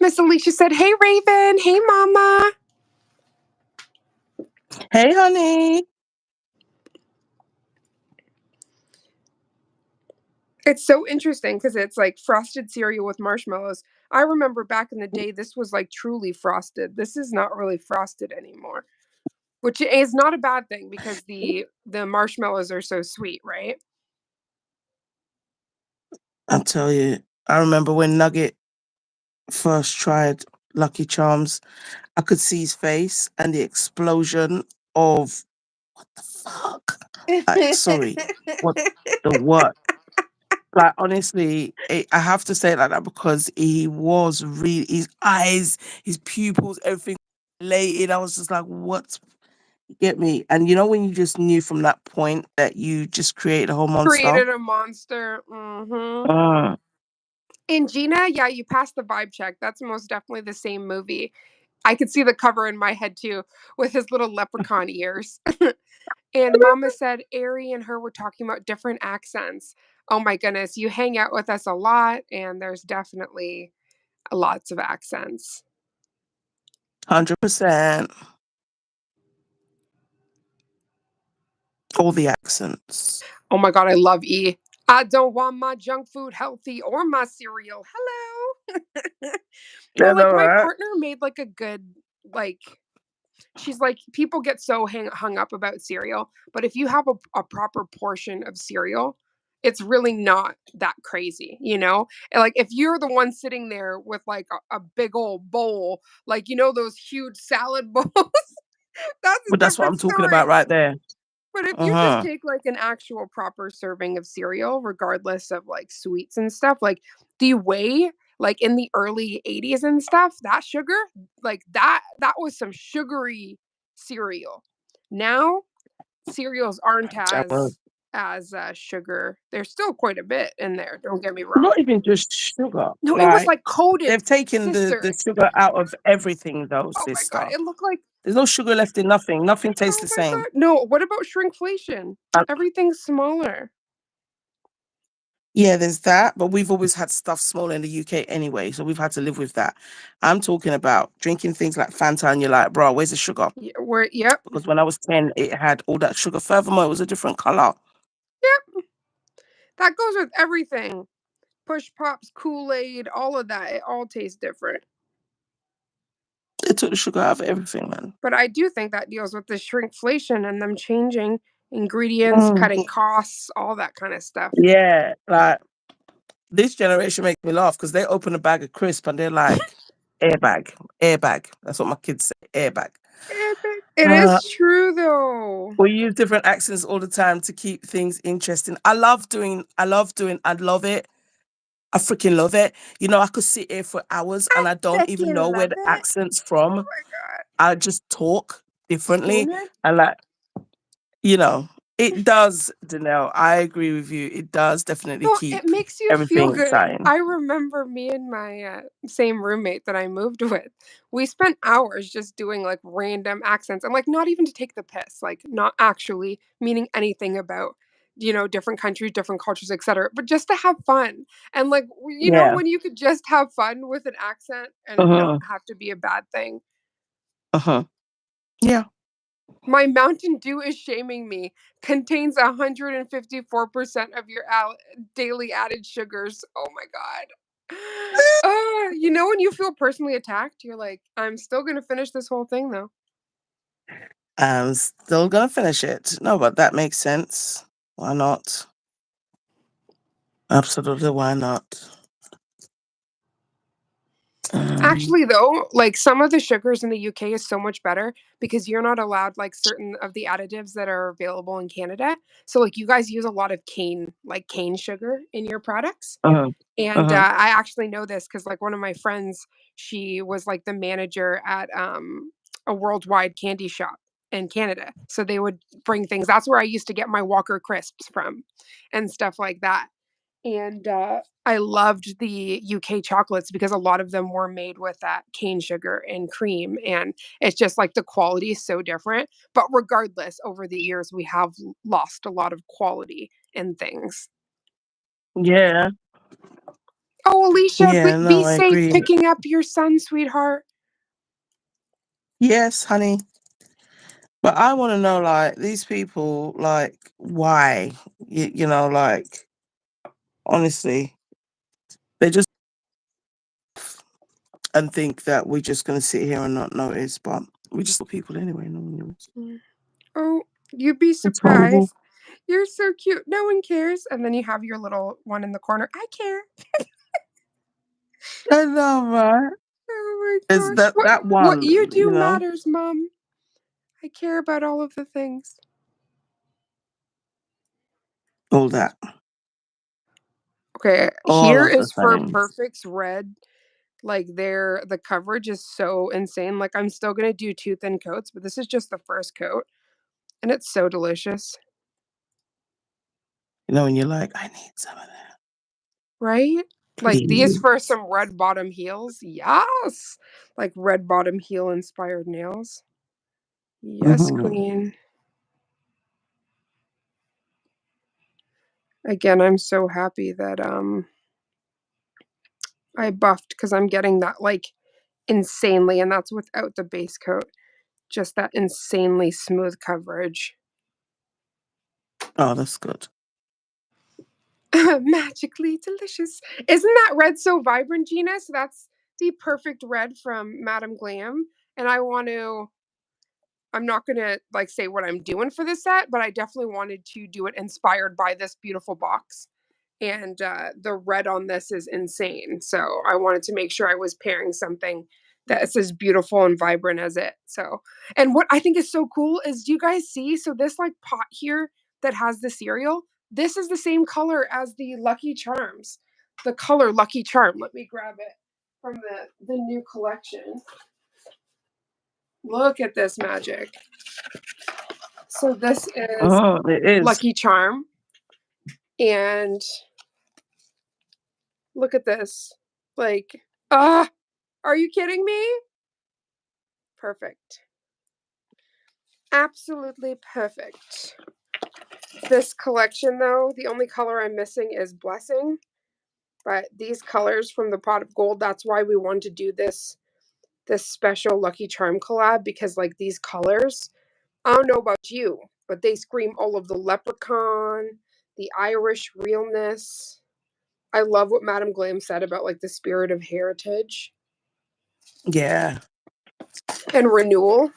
Miss Alicia said, "Hey Raven, hey Mama." Hey, honey. It's so interesting because it's like frosted cereal with marshmallows. I remember back in the day, this was like truly frosted. This is not really frosted anymore, which is not a bad thing because the marshmallows are so sweet, right? I'll tell you. I remember when Nugget first tried Lucky Charms. I could see his face and the explosion of what the fuck? Like, sorry, what the what? Like honestly, I have to say it like that because he was really his eyes, his pupils, everything dilated. I was just like, what? Get me? And you know when you just knew from that point that you just created a whole monster. Created a monster. Hmm. Uh, And Gina, yeah, you passed the vibe check. That's most definitely the same movie. I could see the cover in my head too, with his little leprechaun ears. And Mama said Ari and her were talking about different accents. Oh my goodness, you hang out with us a lot, and there's definitely lots of accents. 100%. All the accents. Oh my God, I love E. I don't want my junk food healthy or my cereal. Hello. Yeah, Like no, my right? partner made like a good, like, she's like, people get so hung up about cereal, but if you have a proper portion of cereal, it's really not that crazy, you know? And like if you're the one sitting there with like a big old bowl, like, you know, those huge salad bowls, that's a But that's what different I'm talking about story. right there. But if you just Uh-huh. take like an actual proper serving of cereal, regardless of like sweets and stuff, like the way like in the early 80s and stuff, that sugar, like that was some sugary cereal. Now cereals aren't Jabba. as sugar. There's still quite a bit in there, don't get me Not wrong. even just sugar. No, it was Like like coated, they've taken the sister. sugar out of everything though, Oh my God, sister. it looked like, There's no sugar left in nothing. Nothing tastes oh the my same. God. No, what about shrinkflation? And Everything's smaller. yeah, there's that, but we've always had stuff small in the UK anyway, so we've had to live with that. I'm talking about drinking things like Fanta, and you're like, bro, where's the sugar? Yeah, we're, yep. Because when I was 10, it had all that sugar. Furthermore, it was a different color. Yep. That goes with everything. Push pops, Kool-Aid, all of that. It all tastes different. They took the sugar out of everything, man. But I do think that deals with the shrinkflation and them changing ingredients, Mm. cutting costs, all that kind of stuff. Yeah, like this generation makes me laugh because they open a bag of crisp and they're like, airbag, airbag. That's what my kids say, airbag. It Uh, is true though. we use different accents all the time to keep things interesting. I love it. I freaking love it. You know, I could sit here for hours and I don't even Fucking know where love the it. accent's Oh from. my God. I just talk differently. Spooner? And like, you know, it does, Danelle. I agree with you. It does definitely No, it keep makes you feel everything good. exciting. I remember me and my same roommate that I moved with. We spent hours just doing like random accents and like not even to take the piss, like not actually meaning anything about, you know, different countries, different cultures, etc., but just to have fun. And like you know Yeah. when you could just have fun with an accent and it not Uh-huh. have to be a bad thing. Uh-huh. Yeah. My Mountain Dew is shaming me. Contains 154% of your daily added sugars. Oh my God. You know, when you feel personally attacked, you're like, I'm still going to finish this whole thing though. I'm still gonna finish it. No, but that makes sense. Why not? Absolutely, why not? Um, Actually, though, like some of the sugars in the UK is so much better because you're not allowed like certain of the additives that are available in Canada. So, like, you guys use a lot of cane, like cane sugar in your products. uh-huh. And Uh-huh. I actually know this because, like, one of my friends, she was like the manager at a worldwide candy shop in Canada. So they would bring things. That's where I used to get my Walker crisps from, and stuff like that. And I loved the UK chocolates because a lot of them were made with that cane sugar and cream, and it's just like the quality is so different. But regardless, over the years, we have lost a lot of quality in things. Yeah. Oh, Alicia, Yeah, be no, I safe agree. picking up your son, sweetheart. Yes, honey. But I want to know, like, these people, like, why? You know, like, honestly, they just and think that we're just going to sit here and not notice, but we just people anyway. No one knows. Mm. Oh, you'd be It's horrible. surprised. You're so cute. No one cares. And then you have your little one in the corner. I care. I know, right? Oh my Is gosh. that What one, you you do know, matters, Mom. I care about all of the things. all that. Okay, All here of the is for things. Perfect's red. Like, the coverage is so insane. Like, I'm still gonna do 2 thin coats, but this is just the first coat, and it's so delicious, You know, when you're like, I need some of that, right? Like, these for please. some red bottom heels, yes! Like, red bottom heel inspired nails. Yes, Hmm. queen. Again, I'm so happy that, I buffed because 'cause I'm getting that, like, insanely, and that's without the base coat, just that insanely smooth coverage. Oh, that's good. Magically delicious. Isn't that red so vibrant, Gina? So that's the perfect red from Madame Glam, and I'm not gonna, like, say what I'm doing for this set, but I definitely wanted to do it inspired by this beautiful box, and, the red on this is insane, so I wanted to make sure I was pairing something that's as beautiful and vibrant as it, so and what I think is so cool is do you guys see? So this, like, pot here that has the cereal, this is the same color as the Lucky Charms, the color Lucky Charm. Let me grab it from the new collection. Look at this magic. So this is Oh, it is. Lucky Charm, and look at this. Like, ah, are you kidding me? Perfect. Absolutely perfect. This collection, though, the only color I'm missing is Blessing, but these colors from the Pot of Gold, that's why we wanted to do this special Lucky Charm collab because like these colors, I don't know about you, but they scream all of the leprechaun, the Irish realness. I love what Madame Glam said about like the spirit of heritage Yeah. and renewal.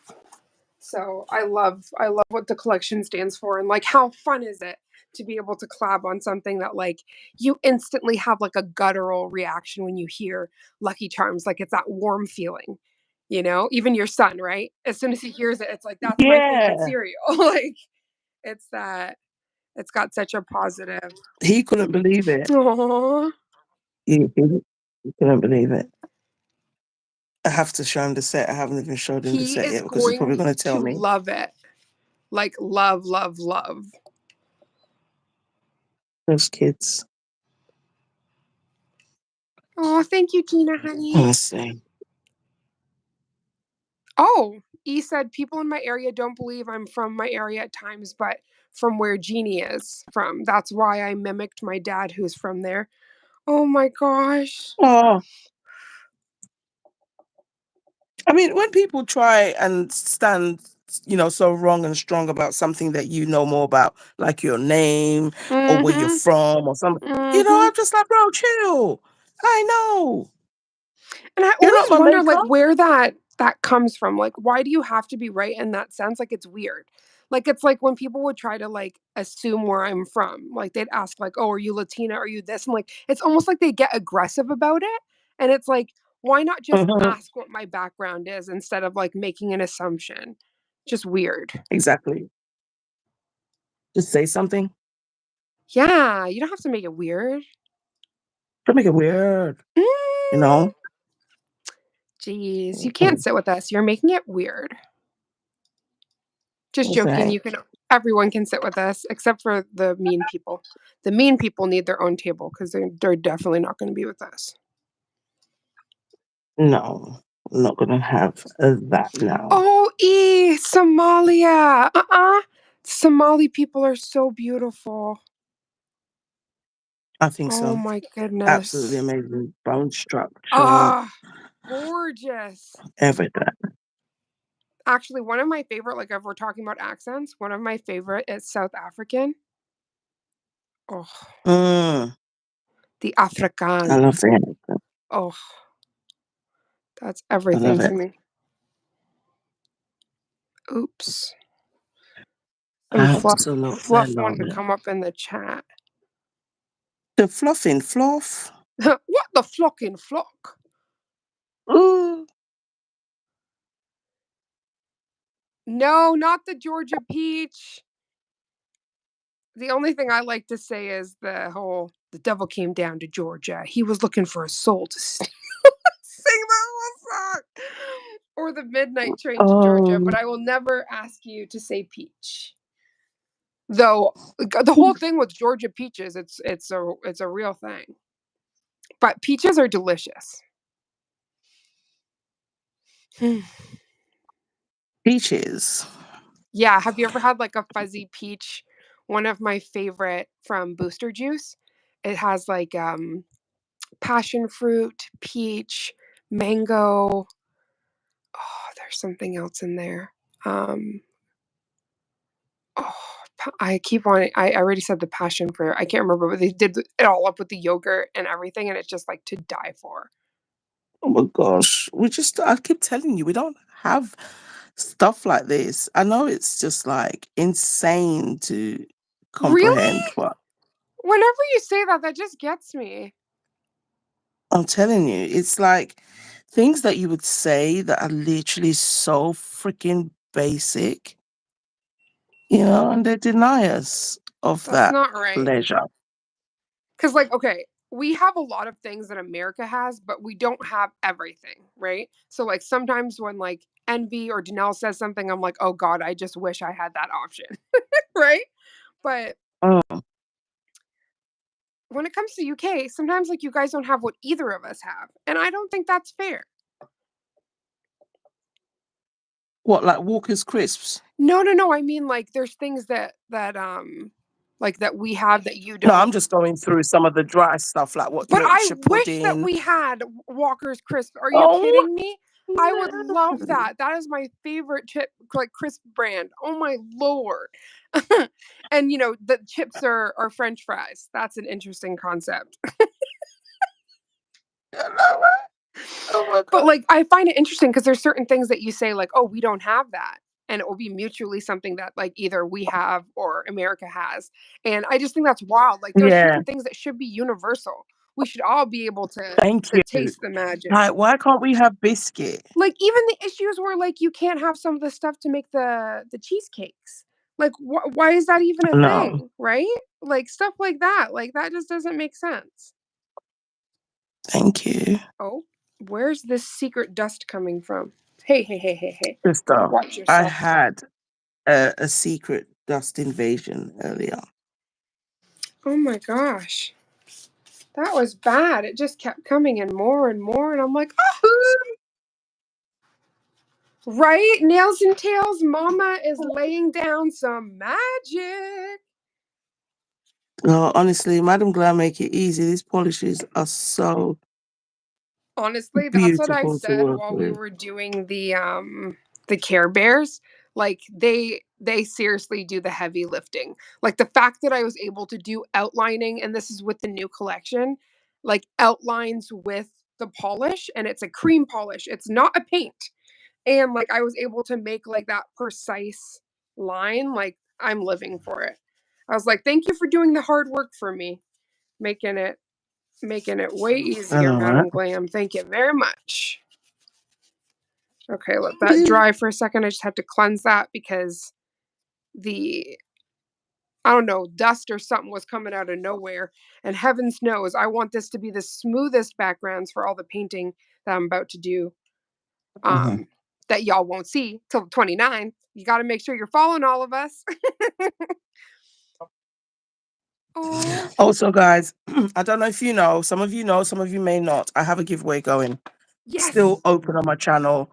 So I love what the collection stands for and like how fun is it to be able to collab on something that like you instantly have like a guttural reaction when you hear Lucky Charms. Like it's that warm feeling, you know? Even your son, right? As soon as he hears it, it's like that's my favorite Yeah. cereal. Like it's that it's got such a positive. He couldn't believe it. Aww. He couldn't believe it. I have to show him the set. I haven't even showed him the He set is yet because he's going probably going to tell to me. love it. Like love, love, love. Those kids. Oh, thank you, Tina, honey. Let's see. Oh, E said people in my area don't believe I'm from my area at times, but from where Jeannie is from. That's why I mimicked my dad who's from there. Oh my gosh. Oh, I mean, when people try and stand, so wrong and strong about something that you know more about, like your name or where you're Mhm. from or something, Mhm. I'm just like, bro, chill. I know. And I You're not always my wonder maker. like where that comes from. Like why do you have to be right in that sense? Like it's weird. Like it's like when people would try to like assume where I'm from. Like they'd ask like, "Oh, are you Latina? Are you this?" And like it's almost like they get aggressive about it. And it's like, why not just Mhm. ask what my background is instead of like making an assumption? Just weird. Exactly. Just say something. Yeah, you don't have to make it weird. Don't make it weird, you Mm, know? Jeez, you can't Mhm. sit with us. You're making it weird. Just joking, Okay. you can everyone can sit with us except for the mean people. The mean people need their own table because they're definitely not gonna be with us. No, I'm not gonna have that now. Oh, Somalia. Somali people are so beautiful. I think Oh so. my Absolutely goodness. amazing bone structure, Ah, gorgeous. everything. Actually, one of my favorite, like if we're talking about accents, one of my favorite is South African. Oh, Mm, the I Afrikaan. love it. Oh, that's I love everything to it. me. Oops. Some Absolutely fluff love wanted to it. come up in the chat. The fluffing fluff. What the flocking flock? Ooh. No, not the Georgia peach. The only thing I like to say is the whole The devil came down to Georgia. He was looking for a soul to sing the whole song. Or the midnight train to Georgia, but Oh, I will never ask you to say peach. Though the whole thing with Georgia peaches, it's a real thing. But peaches are delicious. peaches. Yeah, have you ever had like a fuzzy peach? One of my favorite from Booster Juice. It has like passion fruit, peach, mango. Oh, there's something else in there. Um oh, I keep wanting. I already said the passion fruit. I can't remember, but they did it all up with the yogurt and everything, and it's just like to die for. Oh my gosh. I keep telling you, we don't have stuff like this. I know it's just like insane to Really? comprehend, but Whenever you say that, that just gets me. I'm telling you, it's like things that you would say that are literally so freaking basic, and they deny us of That's that not right. pleasure. Because, like, okay, we have a lot of things that America has, but we don't have everything, right? So, like, sometimes when, like, Envy or Danelle says something, I'm like, oh God, I just wish I had that option, right? But Oh, when it comes to UK, sometimes, like, you guys don't have what either of us have. And I don't think that's fair. what, like Walker's crisps? No, no, no. I mean, like, there's things like, that we have that you No, don't. I'm just going through some of the dry stuff, like what But I Yorkshire wish that pudding. we had Walker's crisp. Are you Oh, kidding me? I would love that. That is my favorite chip, like crisp brand. Oh my lord! And the chips are French fries. That's an interesting concept. oh my But god. like, I find it interesting because there's certain things that you say like, "Oh, we don't have that," and it will be mutually something that like either we have or America has. And I just think that's wild. Like, there are Yeah, certain things that should be universal. We should all be able to thank to you. taste the magic. Like, why can't we have biscuit? Like, even the issues where, like, you can't have some of the stuff to make the cheesecakes. Like, why is that even a No, thing, right? Like, stuff like that just doesn't make sense. thank you. Oh, where's this secret dust coming from? Hey, hey, hey, hey, hey. Sister, Watch I yourself. had a secret dust invasion earlier. Oh my gosh. That was bad. It just kept coming in more and more, and I'm like, "Oh, right? Nails and tails, mama is laying down some magic." No, honestly, Madam Glam make it easy. These polishes are so Honestly, that's what I beautiful to said work while we with. were doing the Care Bears. Like, they seriously do the heavy lifting. Like, the fact that I was able to do outlining, and this is with the new collection, like outlines with the polish, and it's a cream polish. It's not a paint. And like, I was able to make like that precise line. Like, I'm living for it. I was like, thank you for doing the hard work for me, making it way I easier, know, right? Madam Glam. Thank you very much. Okay, let that dry for a second. I just had to cleanse that because the I don't know, dust or something was coming out of nowhere. And heavens knows, I want this to be the smoothest backgrounds for all the painting that I'm about to do. Mhm. Um, that y'all won't see till the 29th. You got to make sure you're following all of us. Oh, Also, guys, I don't know if you know, some of you may not. I have a giveaway going, still yes. open on my channel.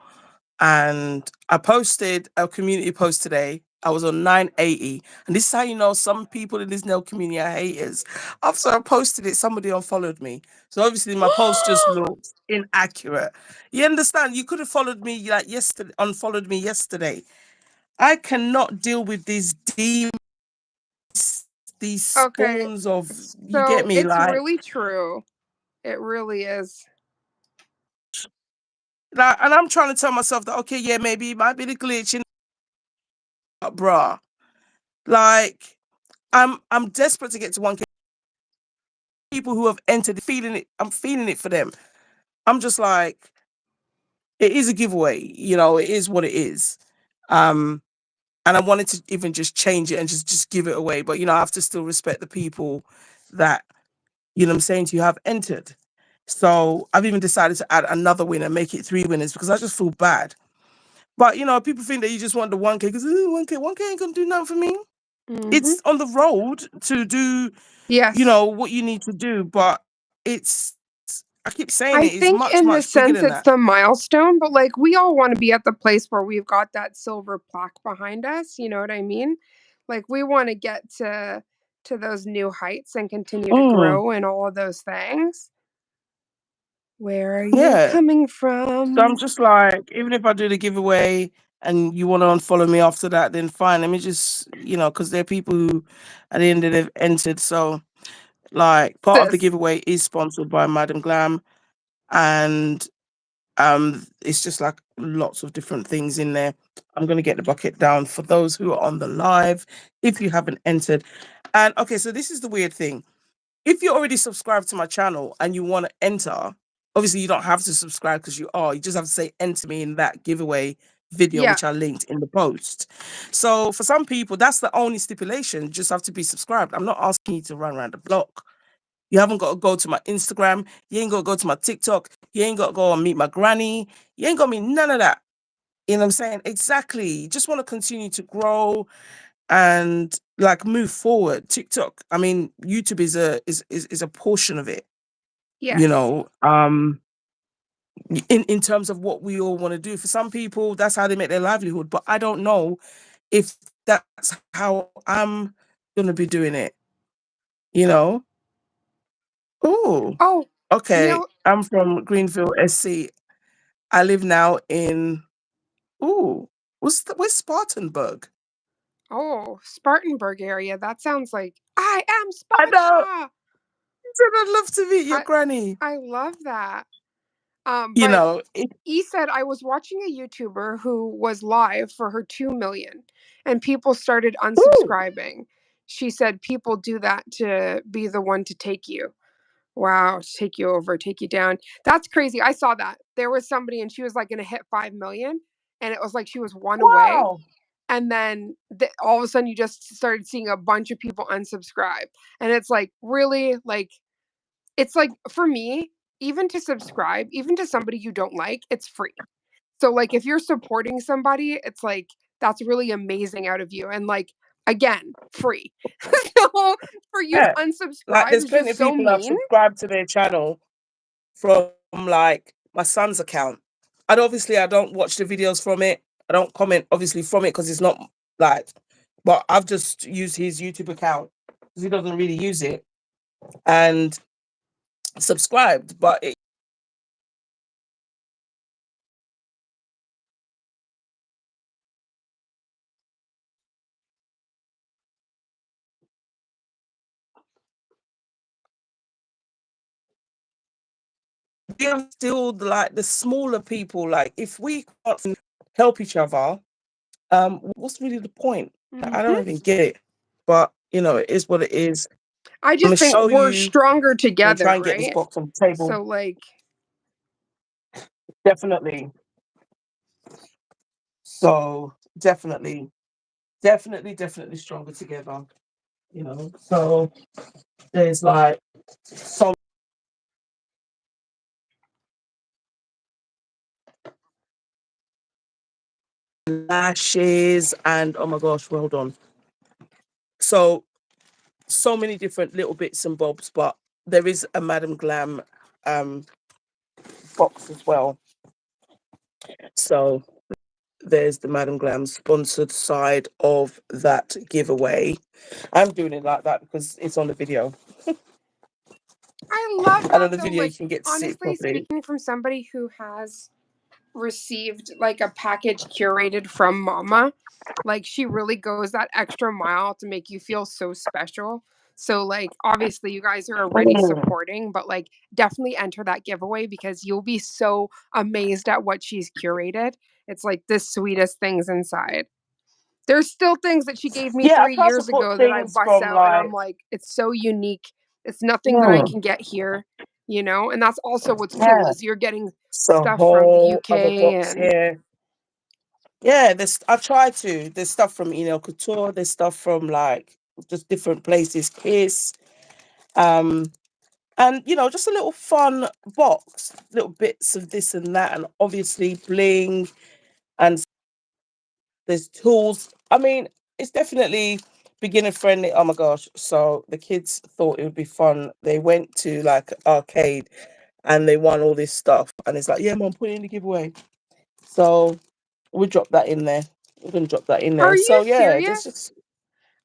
And I posted a community post today. I was on 980. And this is how you know some people in this nail community are haters. After I posted it, somebody unfollowed me. So obviously my post just looked inaccurate. You understand? You could have followed me like yesterday, unfollowed me yesterday. I cannot deal with these demons, these Okay. spawns of, you get So me, it's like, really true. It really is. and I'm trying to tell myself that, okay, yeah, maybe it might be the glitch in, bruh. Like, I'm desperate to get to 1K. People who have entered, feeling it. I'm feeling it for them. I'm just like, it is a giveaway. It is what it is. Um, and I wanted to even just change it and just give it away. But I have to still respect the people that you know what I'm saying, you have entered. So I've even decided to add another winner, make it 3 winners because I just feel bad. But people think that you just want the 1K because 1K ain't gonna do nothing for me. Mm-hmm. It's on the road to do, Yes. what you need to do, but it's I keep saying I it's think much, in the much bigger sense than it's that. the milestone, but like we all want to be at the place where we've got that silver plaque behind us, you know what I mean? Like we want to get to those new heights and continue to Mm, grow and all of those things. Where are you yeah. coming So I'm from? just like, even if I do the giveaway and you want to unfollow me after that, then fine. Let me just, because there are people who at the end of they've entered. So like part of the Sis. giveaway is sponsored by Madam Glam, and it's just like lots of different things in there. I'm gonna get the bucket down for those who are on the live if you haven't entered. And okay, so this is the weird thing. If you're already subscribed to my channel and you want to enter, obviously you don't have to subscribe because you are. You just have to say enter me in that giveaway video, Yeah. which I linked in the post. So for some people, that's the only stipulation. You just have to be subscribed. I'm not asking you to run around the block. You haven't got to go to my Instagram. You ain't got to go to my TikTok. You ain't got to go and meet my granny. You ain't got to meet none of that. You know what I'm saying? Exactly. You just want to continue to grow and like move forward. TikTok, I mean, YouTube is a portion of it, Yes. in terms of what we all want to do. For some people, that's how they make their livelihood. But I don't know if that's how I'm gonna be doing it, you know? Oh, Oh, you okay. know, I'm from Greenville, SC. I live now in where's Spartanburg? oh, Spartanburg area. That sounds like I am I know. Sparta. I said I'd love to meet your I granny. I love that. You But know, it, E said I was watching a YouTuber who was live for her 2 million and people started ooh, unsubscribing. She said people do that to be the one to take you. Wow, take you over, take you down. That's crazy. I saw that. There was somebody and she was like going to hit 5 million and it was like she was one away. wow. And then all of a sudden you just started seeing a bunch of people unsubscribe. And it's like, really? Like, it's like for me, even to subscribe, even to somebody you don't like, it's free. So like if you're supporting somebody, it's like that's really amazing out of you. And like again, free. So for you to Yeah. Like unsubscribe there's is plenty just of so people that have mean. subscribed to their channel from like my son's account. And obviously I don't watch the videos from it. I don't comment obviously from it because it's not like, but I've just used his YouTube account because he doesn't really use it and subscribed. But we are still like the smaller people. Like if we can't help each other, what's really the point? I don't Hmm. even get it. But it is what it is. I I'm gonna just think show we're you. stronger I'm gonna together, try and get this right? box on the table. So like Definitely. So definitely stronger together. So there's like some lashes and oh my gosh, well done. So many different little bits and bobs, but there is a Madam Glam um box as well. So there's the Madam Glam sponsored side of that giveaway. I'm doing it like that because it's on the video. I love And that on the though. video you Like can get to see it honestly, properly. speaking from somebody who has received like a package curated from mama, like she really goes that extra mile to make you feel so special. So like obviously you guys are already Mm. supporting, but like definitely enter that giveaway because you'll be so amazed at what she's curated. It's like the sweetest things inside. There's still things that she gave me Yeah, I 3 try to years put ago that I things bust from out and I'm like like it's so unique. It's nothing that I mm, can get here, you know? And that's also what's cool yeah. is you're getting It's a stuff from the whole other UK box and here. Yeah, I try to. There's stuff from Couture, there's stuff from like just different places, Kiss. Um And just a little fun box, little bits of this and that, and obviously bling, and there's tools. I mean, it's definitely beginner friendly. Oh my gosh. So the kids thought it would be fun. They went to like arcade and they won all this stuff. And it's like, yeah, mom, put it in the giveaway. So we dropped that in there. We're gonna drop that in Are there. you So yeah, this serious? just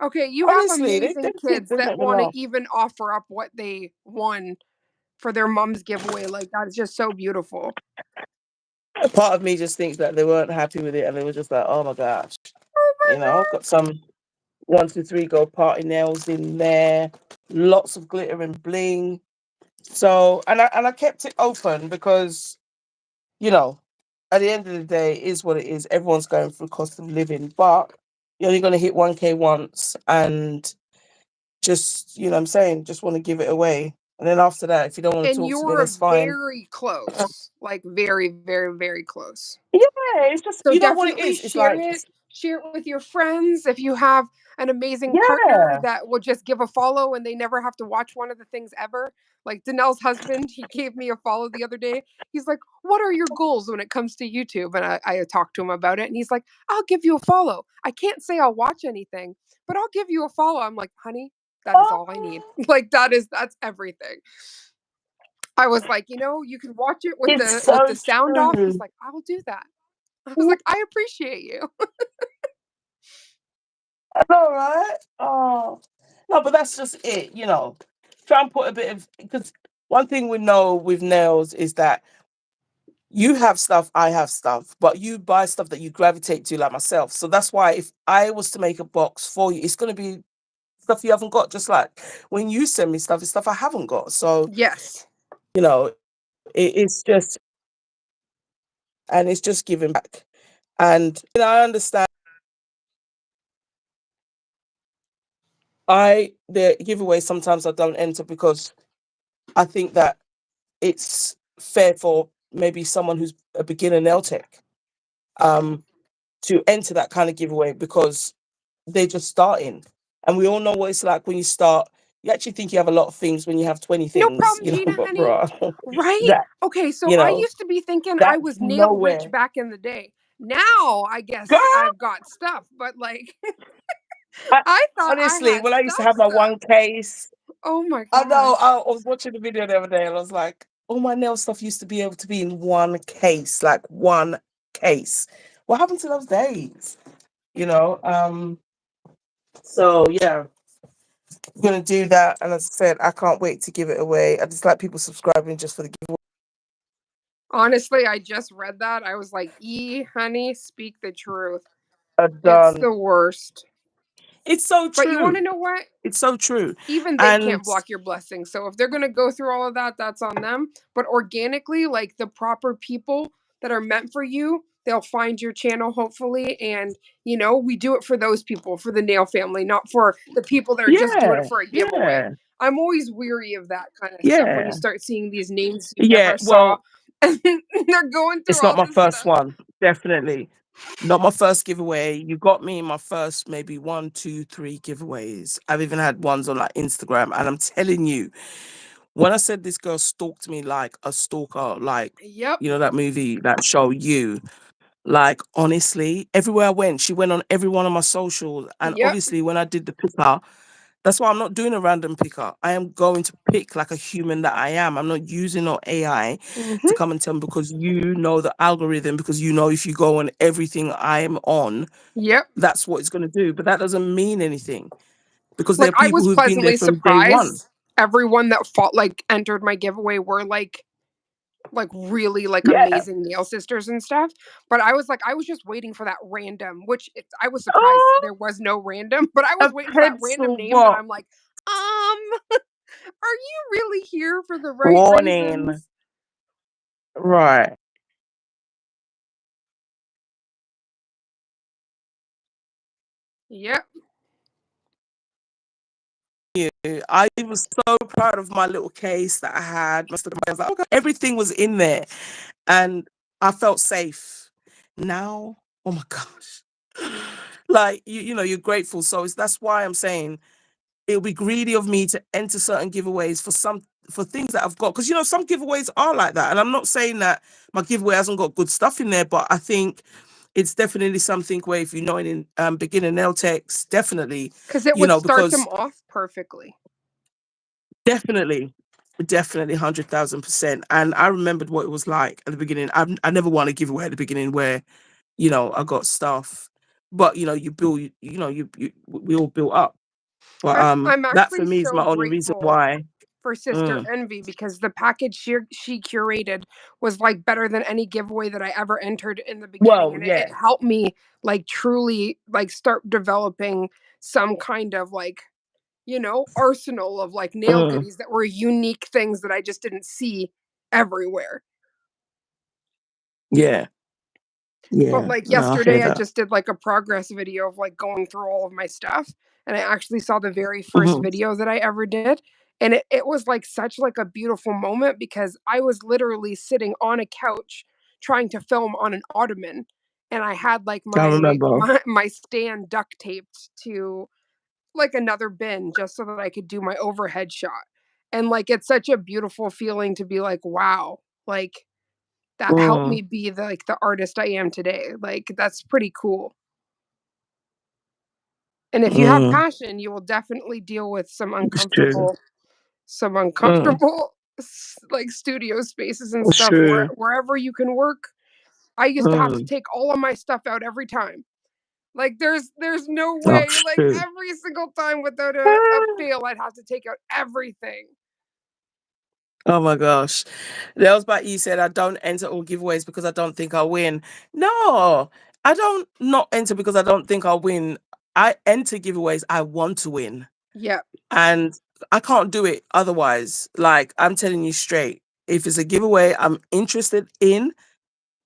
Okay, you have honestly, amazing them kids, kids they that make me want to laugh. even offer up what they won for their mom's giveaway. Like, that is just so beautiful. Part of me just thinks that they weren't happy with it and they were just like, oh my gosh, Oh my got some 1, 2, 3 gold party nails in there, lots of glitter and bling. So and I kept it open because you know at the end of the day, it is what it is. Everyone's going through cost of living, but you're only going to hit 1K once, and just what I'm saying, just want to give it away. And then after that, if you don't want to And talk to me, you're that's fine. very close, like very, very, very close. Yeah, it's just So what it definitely is. It's like, share it with your friends. If you have an amazing partner yeah. that will just give a follow and they never have to watch one of the things ever. Like Danelle's husband, he gave me a follow the other day. He's like, "What are your goals when it comes to YouTube?" And I talked to him about it, and he's like, "I'll give you a follow. I can't say I'll watch anything, but I'll give you a follow." I'm like, "Honey, that is all I need." Oh, Like that's everything. I was like, you can watch it with it's the so sound off. He's true. like, "I will do that." I was like, "I appreciate you." I know, right? Oh, no, but that's just it. Try and put a bit of, because one thing we know with nails is that you have stuff, I have stuff, but you buy stuff that you gravitate to, like myself. So that's why if I was to make a box for you, it's going to be stuff you haven't got. Just like when you send me stuff, it's stuff I haven't got. So Yes. you know, it's just, and it's just giving back. And I understand. The giveaway sometimes I don't enter because I think that it's fair for maybe someone who's a beginner nail tech um, to enter that kind of giveaway because they're just starting. And we all know what it's like when you start. You actually think you have a lot of things when you have 20 No things, problem, Gina, but honey. bruh, Right? that, Okay, so you I know, used to be thinking I that's was nail rich nowhere. back in the day. Now I guess Girl, I've got stuff, but like I, I thought I honestly, had when I used to stuff have my stuff. one case, Oh my I know. gosh. I was watching the video the other day, and I was like, all my nail stuff used to be able to be in one case, like one case. What happened to those days? You know. So yeah, I'm gonna do that, and as I said, I can't wait to give it away. I just like people subscribing just for the giveaway. Honestly, I just read that. I was like, honey, speak the truth. It's Done. the worst." It's so But you want to true. know what? It's so true. Even they And can't block your blessings. So if they're going to go through all of that, that's on them. But organically, like the proper people that are meant for you, they'll find your channel hopefully. And, we do it for those people, for the nail family, not for the people that are just doing yeah, it for a giveaway. yeah, I'm always weary of that kind of stuff when you yeah, start seeing these names you yeah. never saw Well, and they're going through it's not all my this first stuff. one, definitely. Not my first giveaway. You got me in my first maybe 1, 2, 3 giveaways. I've even had ones on like Instagram. And I'm telling you, when I said this girl stalked me like a stalker, like, Yep. that movie, that show, like, honestly, everywhere I went, she went on every one of my socials. And Yep. obviously, when I did the picker, that's why I'm not doing a random picker. I am going to pick like a human that I am. I'm not using no AI to Hmm. come and tell me because you know the algorithm, because if you go on everything I am on, Yep. that's what it's going to do. But that doesn't mean anything because there Like are I people was who've been there pleasantly from day one. surprised. Everyone that fought like entered my giveaway were like really like Yeah. amazing nail sisters and stuff. But I was just waiting for that random, which I was surprised Oh, there was no random, but I was a waiting for that random pencil name that what? I'm like, are you really here for the right Warning. reasons? Right. Yep. I was so proud of my little case that I had. I was like, okay, everything was in there, and I felt safe. Now, oh my gosh, like you're grateful. So that's why I'm saying it would be greedy of me to enter certain giveaways for things that I've got, because some giveaways are like that, and I'm not saying that my giveaway hasn't got good stuff in there, but I think it's definitely something where if you're not in beginner nail techs, definitely, because it would start them because off perfectly. definitely, definitely 100,000%. And I remembered what it was like at the beginning. I never won a giveaway at the beginning where I got stuff, but you build, we all built up. But I'm that for actually me is so my only reason grateful why. for Sister Mm. Envy because the package she curated was like better than any giveaway that I ever entered in the beginning, Well, and it yeah. helped me like truly like start developing some kind of like arsenal of like nail Mm. goodies that were unique things that I just didn't see everywhere. Yeah. But Yeah. like No, I hear yesterday, I that. just did like a progress video of like going through all of my stuff. And I actually saw the very first Hmm. video that I ever did. And it was like such like a beautiful moment because I was literally sitting on a couch trying to film on an ottoman. And I had like I my remember. my, my stand duct taped to like another bin just so that I could do my overhead shot. And like it's such a beautiful feeling to be like, wow, like that helped Mm. me be the artist I am today. Like that's pretty cool. And if you have Mm. passion, you will definitely deal with It's true. some Mm. uncomfortable like studio spaces and It's stuff true. wherever you can work. I used to have to Mm. take all of my stuff out every time. Like there's no Oh, way it's like true. every single time without a Ah. fail I'd have to take out everything. Oh my gosh. That was about you said I don't enter all giveaways because I don't think I'll win. No, I don't not enter because I don't think I'll win. I enter giveaways I want to win. Yep. And I can't do it otherwise. Like, I'm telling you straight, if it's a giveaway I'm interested in,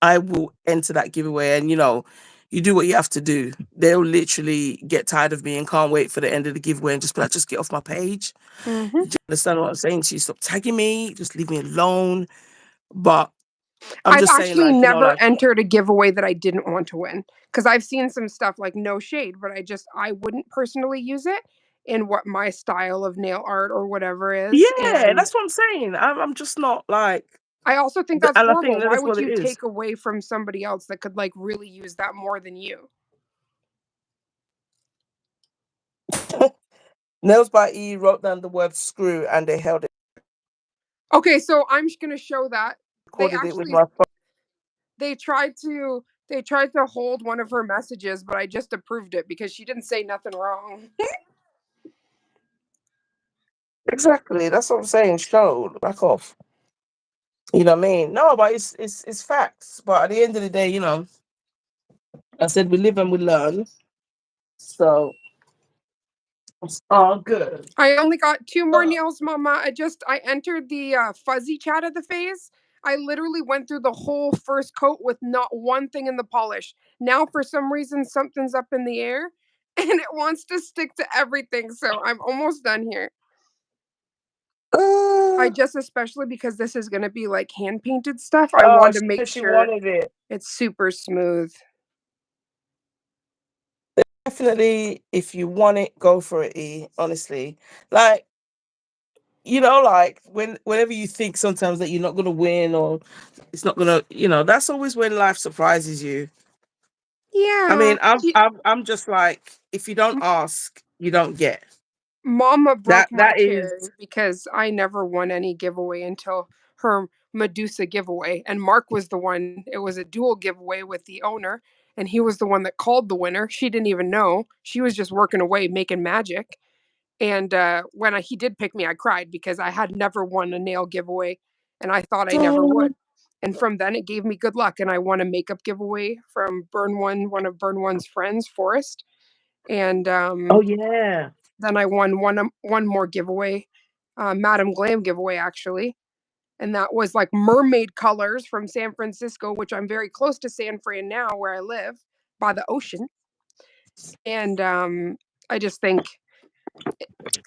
I will enter that giveaway. And you do what you have to do. They'll literally get tired of me and can't wait for the end of the giveaway and just be like, just get off my page. Hmm. Do you understand what I'm saying to you? Stop tagging me, just leave me alone. But I'm I've just saying, actually like, never like, entered a giveaway that I didn't want to win because I've seen some stuff like no shade, but I wouldn't personally use it in what my style of nail art or whatever is. yeah, And that's what I'm saying. I'm just not like, I also think that's and I think horrible. that Why is would what it you is. take away from somebody else that could like really use that more than you? Nails by E wrote down the word screw and they held it, Okay, so I'm just gonna show that they recorded it with actually my phone. they tried to hold one of her messages, but I just approved it because she didn't say nothing wrong. Exactly. That's what I'm saying. Show, back off. You know what I mean? No, but it's facts. But at the end of the day, I said we live and we learn. So it's all good. I only got two more Uh, nails, Mama. I entered the fuzzy chat of the phase. I literally went through the whole first coat with not one thing in the polish. Now, for some reason, something's up in the air, and it wants to stick to everything. So I'm almost done here. I uh, just, especially because this is gonna be like hand painted stuff, I oh, want to she make said she sure wanted it. it's super smooth. Definitely, if you want it, go for it, E. Honestly, like like whenever you think sometimes that you're not gonna win or it's not gonna, that's always when life surprises you. I Yeah. mean, I'm just like, if you don't ask, you don't get. Mama That broke my that is cherry because I never won any giveaway until her Medusa giveaway. And Mark was the one, it was a dual giveaway with the owner, and he was the one that called the winner. She didn't even know. She was just working away, making magic. And when he did pick me, I cried because I had never won a nail giveaway and I thought I never would. And from then, it gave me good luck. And I won a makeup giveaway from one of Burn One's friends, Forrest. And oh yeah. then I won one more giveaway, Madam Glam giveaway actually, and that was like mermaid colors from San Francisco, which I'm very close to San Fran now, where I live by the ocean. And I just think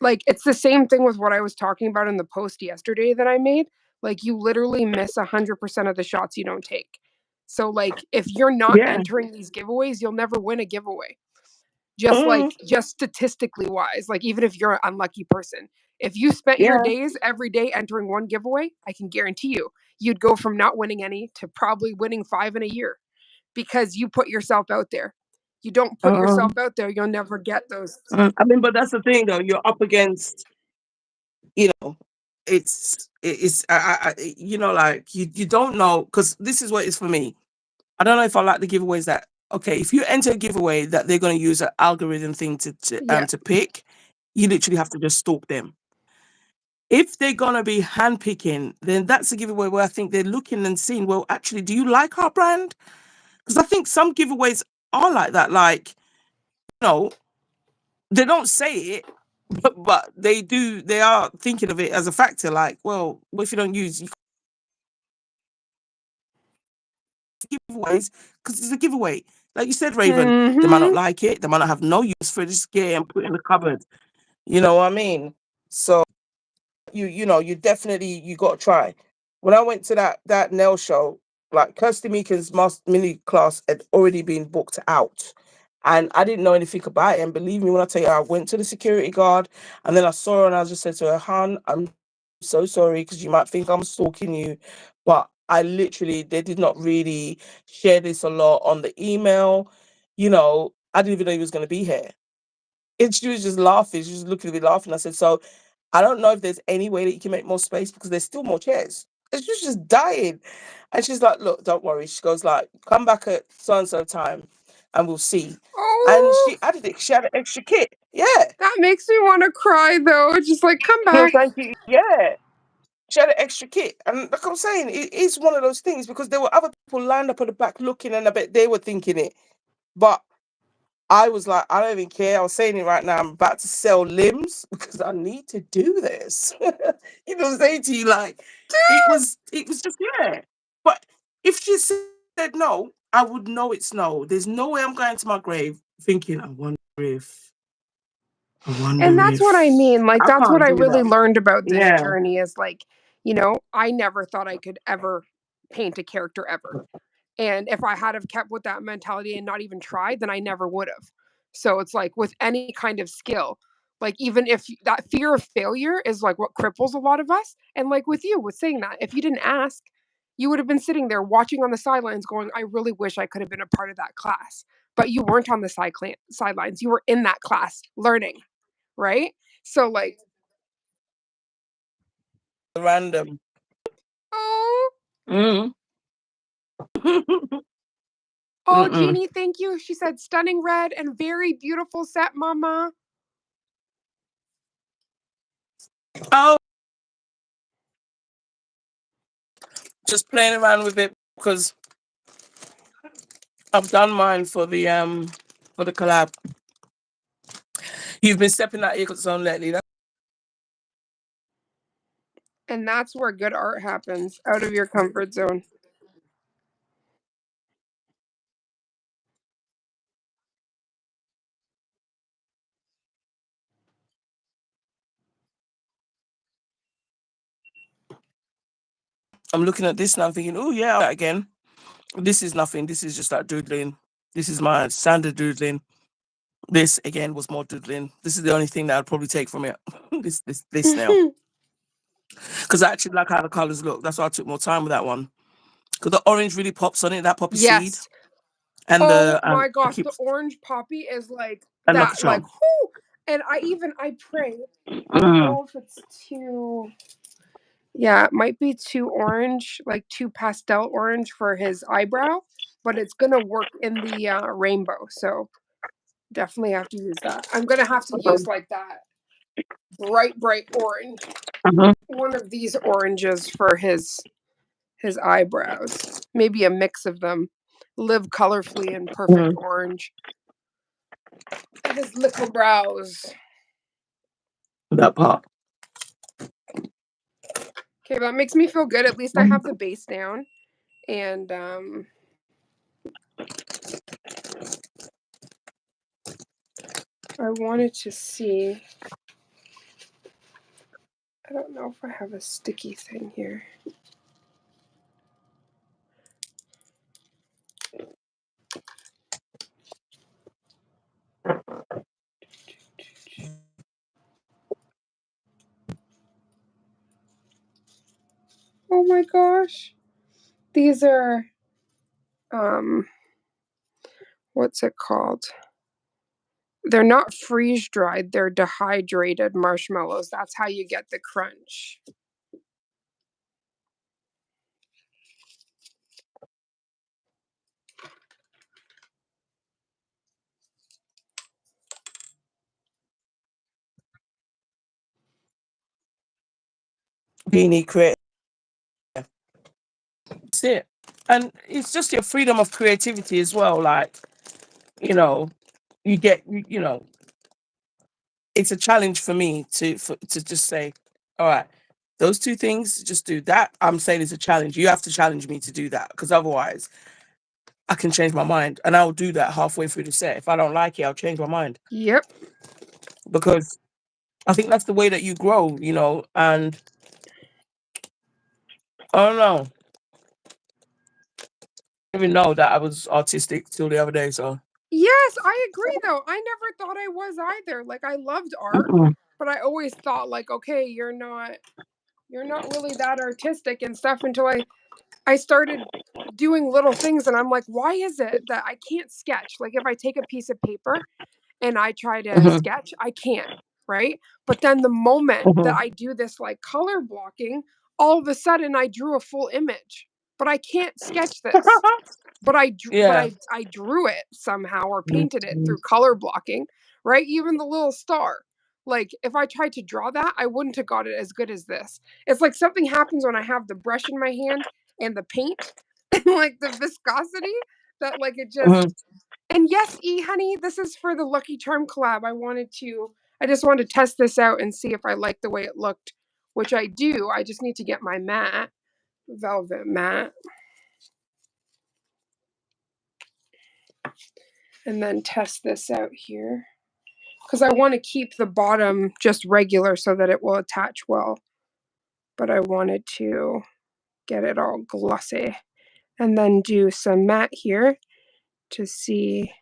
like it's the same thing with what I was talking about in the post yesterday that I made. Like you literally miss 100% of the shots you don't take. So like if you're not Yeah. entering these giveaways, you'll never win a giveaway. just statistically wise, like even if you're an unlucky person, if you spent your Yeah. days every day entering one giveaway, I can guarantee you'd go from not winning any to probably winning 5 in a year because you put yourself out there. You don't put yourself Um, out there, you'll never get those. I mean, but that's the thing, though. You're up against, you know, it's like you don't know, because this is what it is for me. I don't know if I like the giveaways that, okay, if you enter a giveaway that they're going to use an algorithm thing Yeah. to pick, you literally have to just stalk them. If they're going to be handpicking, then that's a giveaway where I think they're looking and seeing, well, actually, do you like our brand? Because I think some giveaways are like that. Like, you know, they don't say it, but they do. They are thinking of it as a factor. Like, well, what if you don't use giveaways? Because it's a giveaway. Like you said, Raven, they might not Mm-hmm. like it. They might not have no use for it. Just get it and put it in the cupboard. You know what I mean? So you definitely you got to try. When I went to that nail show, like Kirsty Meekin's mini class had already been booked out, and I didn't know anything about it. And believe me when I tell you, I went to the security guard, and then I saw her, and I just said to her, "Han, I'm so sorry because you might think I'm stalking you, but I literally they did not really share this a lot on the email. I didn't even know he was going to be here." And she was just laughing. She was looking at me laughing. I said, "So I don't know if there's any way that you can make more space because there's still more chairs." And she was just dying. And she's like, "Look, don't worry." She goes like, "Come back at so and so time and we'll see." And Oh, she added it. She had an extra kit. Yeah. that makes me want to cry though. It's just like, come No, back. thank you. Yeah. She had an extra kit. And like I'm saying, it is one of those things because there were other people lined up at the back looking, and I bet they were thinking it. But I was like, I don't even care. I was saying it right now. I'm about to sell limbs because I need to do this. You know what I'm saying to you? Like, it was just, yeah. But if she said no, I would know it's no. There's no way I'm going to my grave thinking, if, I And wonder that's what I if, mean. Like, I that's what can't I do really that. learned about this Yeah. journey is like, I never thought I could ever paint a character ever. And if I had have kept with that mentality and not even tried, then I never would have. So it's like with any kind of skill, like even if that fear of failure is like what cripples a lot of us. And like with you, with saying that, if you didn't ask, you would have been sitting there watching on the sidelines going, I really wish I could have been a part of that class. But you weren't on the sidelines. You were in that class learning, right? So like, Random. oh, Mm. oh, Mm-mm. Jeannie, thank you. She said stunning red and very beautiful set, mama. Oh, just playing around with it because I've done mine for the collab. You've been stepping out of your zone lately. And that's where good art happens, out of your comfort zone. I'm looking at this and I'm thinking, oh yeah, again. This is nothing. This is just like doodling. This is my standard doodling. This again was more doodling. This is the only thing that I'd probably take from it. this now. Because I actually like how the colours look. That's why I took more time with that one. Because the orange really pops on it, that poppy seed. Yes. And Oh the my I gosh, keep the orange poppy is like and Lucky that, like Charm. whoo. And I pray. I don't Mm. know if it's too, yeah, it might be too orange, like too pastel orange for his eyebrow, but it's gonna work in the rainbow. So definitely have to use that. I'm gonna have to use like that bright orange. Mhm. One of these oranges for his eyebrows. Maybe a mix of them. Live colorfully in perfect Mhm. orange. His little brows. That part. Okay, that makes me feel good. At least I Mhm. have the base down. And I wanted to see. I don't know if I have a sticky thing here. my gosh. These are, what's it called? They're not freeze dried, they're dehydrated marshmallows. That's how you get the crunch. Beanie create. That's it. And it's just your freedom of creativity as well. Like, you know, you get, you know, it's a challenge for me to just say, all right, those two things, just do that. I'm saying it's a challenge. You have to challenge me to do that because otherwise I can change my mind and I'll do that halfway through the set. If I don't like it, I'll change my mind Yep. because I think that's the way that you grow, and I don't know. I didn't even know that I was artistic till the other day, so. Yes, I agree though. I never thought I was either. Like I loved art, Mm-mm. but I always thought like, okay, you're not really that artistic and stuff until I started doing little things and I'm like, why is it that I can't sketch? Like if I take a piece of paper and I try to Mhm, sketch, I can't, right? But then the moment that mhm. I do this like color blocking, all of a sudden I drew a full image. But I can't sketch this. But I dr- but Yeah. I drew it somehow or painted it Mhm. through color blocking, right? Even the little star. Like if I tried to draw that, I wouldn't have got it as good as this. It's like something happens when I have the brush in my hand and the paint and like the viscosity that like it just. Mhm. And yes, honey, this is for the Lucky Charm collab. I just wanted to test this out and see if I like the way it looked, which I do. I just need to get my mat, velvet mat, and then test this out here. Because I want to keep the bottom just regular so that it will attach well. But I wanted to get it all glossy. And then do some matte here to see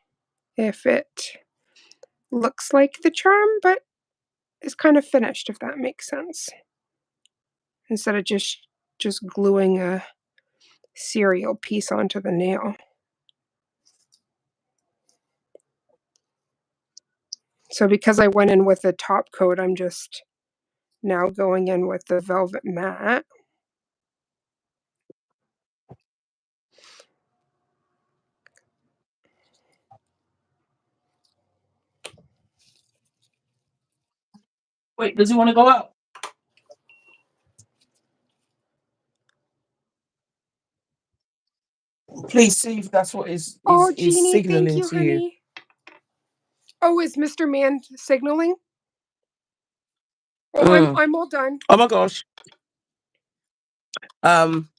if it looks like the charm, but is kind of finished, if that makes sense. Instead of just gluing a cereal piece onto the nail. So because I went in with the top coat, I'm just now going in with the velvet matte. Wait, does he want to go out? Please see if that's what Oh, is Jeannie, thank signaling you, to you. honey. Oh, is Mr. Man signaling? Oh, I'm Mm. I'm all done. Oh my gosh. Um,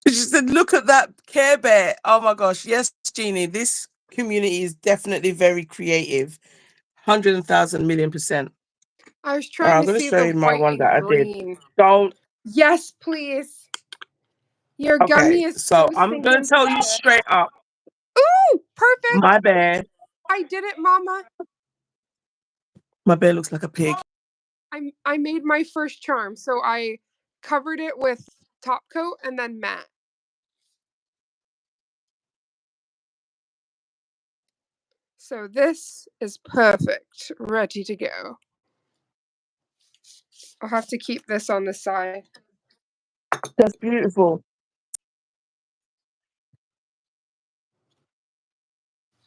she said, "Look at that Care Bear." Oh my gosh, yes, Jeannie. This community is definitely very creative. 100,000,000,000%. I was All right, trying I'm to gonna see show the you my white one and that I did. green. Don't. Yes, please. Your gummy Okay, is so so I'm gonna stinking tell you perfect. straight up. Ooh, My perfect. bear, I did it, Mama. my bear looks like a pig. I made my first charm, so I covered it with top coat and then matte. So this is perfect, ready to go. I'll have to keep this on the side. That's beautiful.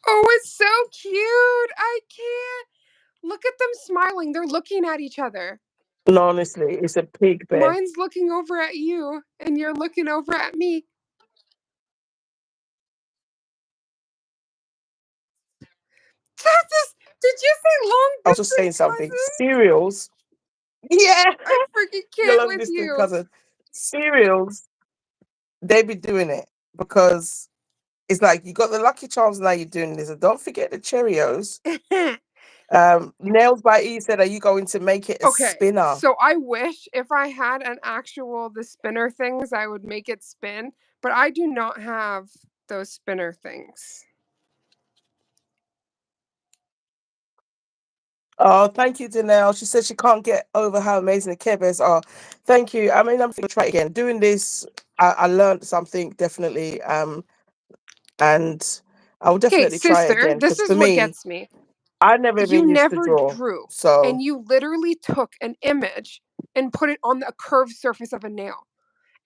Oh, it's so cute. I can't. Look at them smiling. They're looking at each other. And honestly, it's a pig bear. Mine's looking over at you, and you're looking over at me. Did you say long I was just saying distance something. cousin? Cereals. Yeah, I freaking your can't long with distance you. cousin. Cereals, they be doing it because it's like you got the Lucky Charms now you're doing this. And don't forget the Cheerios. Nails by E said, "Are you going to make it a Okay, spinner?" so I wish if I had an actual the spinner things, I would make it spin, but I do not have those spinner things. Oh, thank you, Danelle. She said she can't get over how amazing the Care Bears are. Thank you. I mean, I'm going to try it again. Doing this, I learned something definitely. And I will Okay, definitely try it sister, again this because is for what me, gets me. I never You even used to never draw. drew, So and you literally took an image and put it on a curved surface of a nail.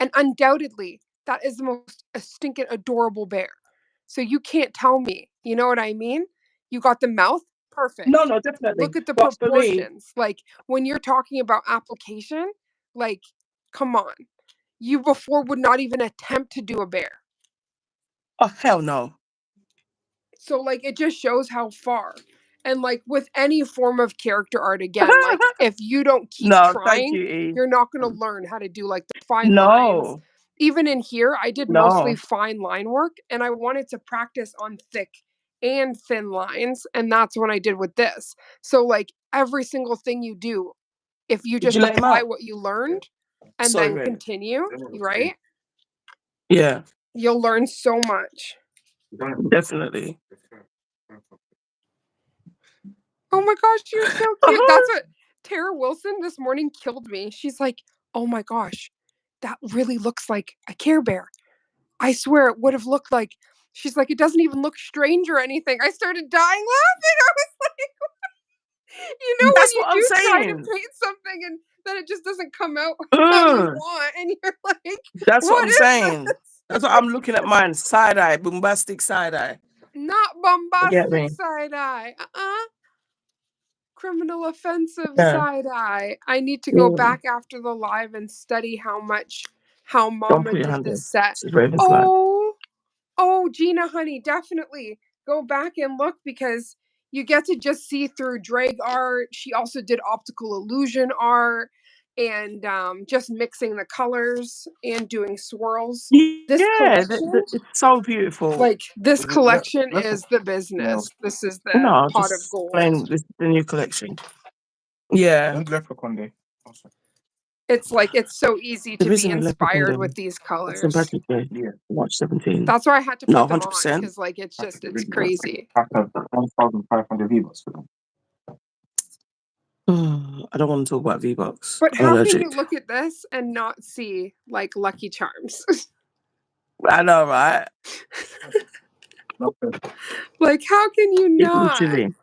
And undoubtedly, that is the most stinking adorable bear. So you can't tell me. You know what I mean? You got the mouth no, perfect. no, definitely. Look at the But for me, proportions. Like when you're talking about application, like come on. You before would not even attempt to do a bear. oh hell no. So like it just shows how far. And like with any form of character art again, like if you don't keep No, thank trying, you, E. you're not going to learn how to do like the fine lines. No, Even in here, I did mostly no. fine line work and I wanted to practice on thick and thin lines, and that's what I did with this. So like every single thing you do, if you Did you just let him apply out? what you learned and Sorry, then Ren. continue, right? Yeah, You'll learn so much. definitely. Oh my gosh, you're so cute. That's what Tara Wilson this morning killed me. She's like, oh my gosh, that really looks like a Care Bear. I swear it would have looked like. She's like, it doesn't even look strange or anything. I started dying laughing. I was like, you know, when That's you what I'm do try to saying. paint something and then it just doesn't come out how you Mm, want, and you're like, that's what what I'm is saying. this? That's what I'm looking at mine. Side eye, bombastic side eye. Not You get bombastic me? side eye. Criminal offensive Yeah. side eye. I need to go Mm. back after the live and study how Don't Mama put your did hand this there. set. This is Raven's line. Oh, oh, Gina, honey, definitely go back and look because you get to just see through drag art. She also did optical illusion art and just mixing the colors and doing swirls. This Yeah, collection, it's so beautiful. like this collection is the business. This is the No, pot of just gold. plain this the new collection. Yeah, It's like it's so easy to there be isn't a leprechaun inspired day. with these It's St. colors. Patrick's Day, March 17. That's why I had to No, put them on 100%. because like it's just it's crazy. I don't want to talk about V-Bucks. But I'm how can you allergic. look at this and not see like Lucky Charms? I know, right? Like how can you It's not? literally.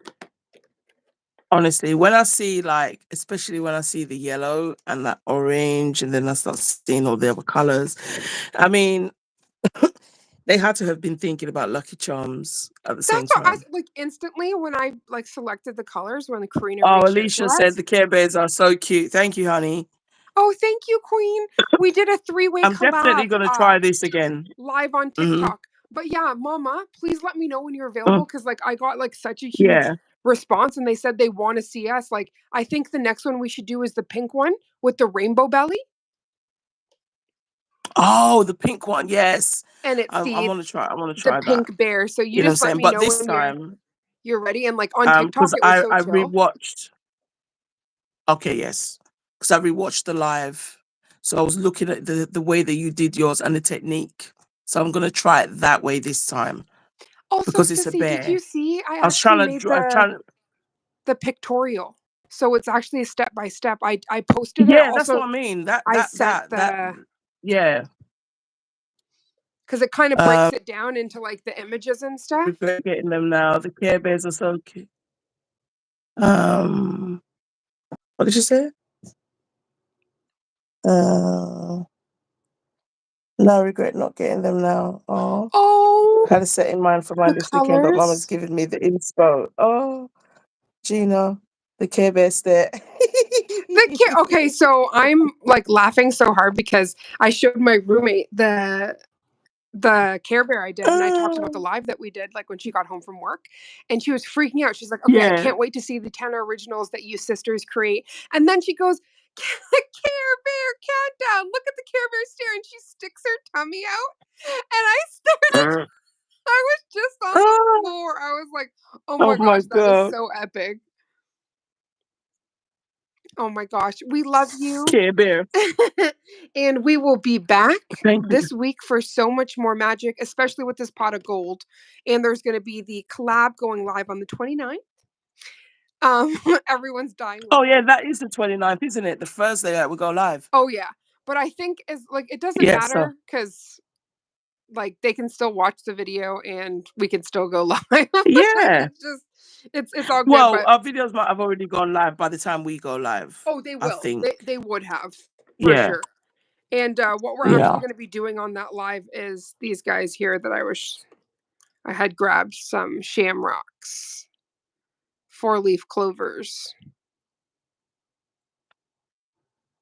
Honestly, when I see like, especially when I see the yellow and that orange, and then I start seeing all the other colors. I mean, they had to have been thinking about Lucky Charms at the same That's what I time. like instantly when I like selected the colors when Karina Oh, reached out to Alicia said us. the Care Bears are so cute. Thank you, honey. Oh, thank you, Queen. We did a three-way I'm definitely collab gonna try this again. live on Hmm. TikTok. But yeah, Mama, please let me know when you're Oh, available because like I got like such a huge yeah. response and they said they want to see us. Like I think the next one we should do is the pink one with the rainbow belly Oh, the pink one. Yes. and it's I want to try. I want to the try that. pink bear. So you You know what I'm just let saying? me But know this when time, you're ready. And like on TikTok, because it was so I chill. rewatched. Okay, yes, because I rewatched the live, so I was looking at the way that you did yours and the technique. So I'm gonna try it that way this time Also, because it's a Sissy, did bear. you see? I I was actually trying to. made I'm trying. the pictorial. So it's actually a step by step. I posted it. Yeah, that's Also, what I mean. That I that sent that that. Yeah. because it kind of breaks Um, it down into like the images and stuff. we're getting them now. The Care Bears are so cute. Um, what did you say? Uh, no regret not getting them now. Oh, Oh, had a set in mind for mine the this weekend, but Mama's colors. given me the inspo. Oh, Gina, the Care Bear stare. Okay, so I'm like laughing so hard because I showed my roommate the Care Bear I did, and I talked about the Oh, live that we did, like when she got home from work, and she was freaking out. She's like, "Okay, I yeah. can't wait to see the 10 originals that you sisters create." And then she goes, "Care Bear countdown! Look at the Care Bear stare!" And she sticks her tummy out, and I started. Uh, I was just on the oh, floor. I was like, "Oh oh my my gosh, that is God. so epic!" Oh my gosh, we love you. Care Bear. And we will be back Thank you. this week for so much more magic, especially with this pot of gold. And there's going to be the collab going live on the 29th. Everyone's dying Oh laughing. yeah, that is the 29th, isn't it? The Thursday that we go live. Oh yeah, but I think is like it doesn't Yeah, so matter because like they can still watch the video and we can still go live. Like yeah. it's just it's all good. Well, But our videos might have already gone live by the time we go live. oh, they I will. think. They would have for Yeah, sure. And what we're actually yeah. going to be doing on that live is these guys here that I had grabbed some shamrocks, 4-leaf clovers.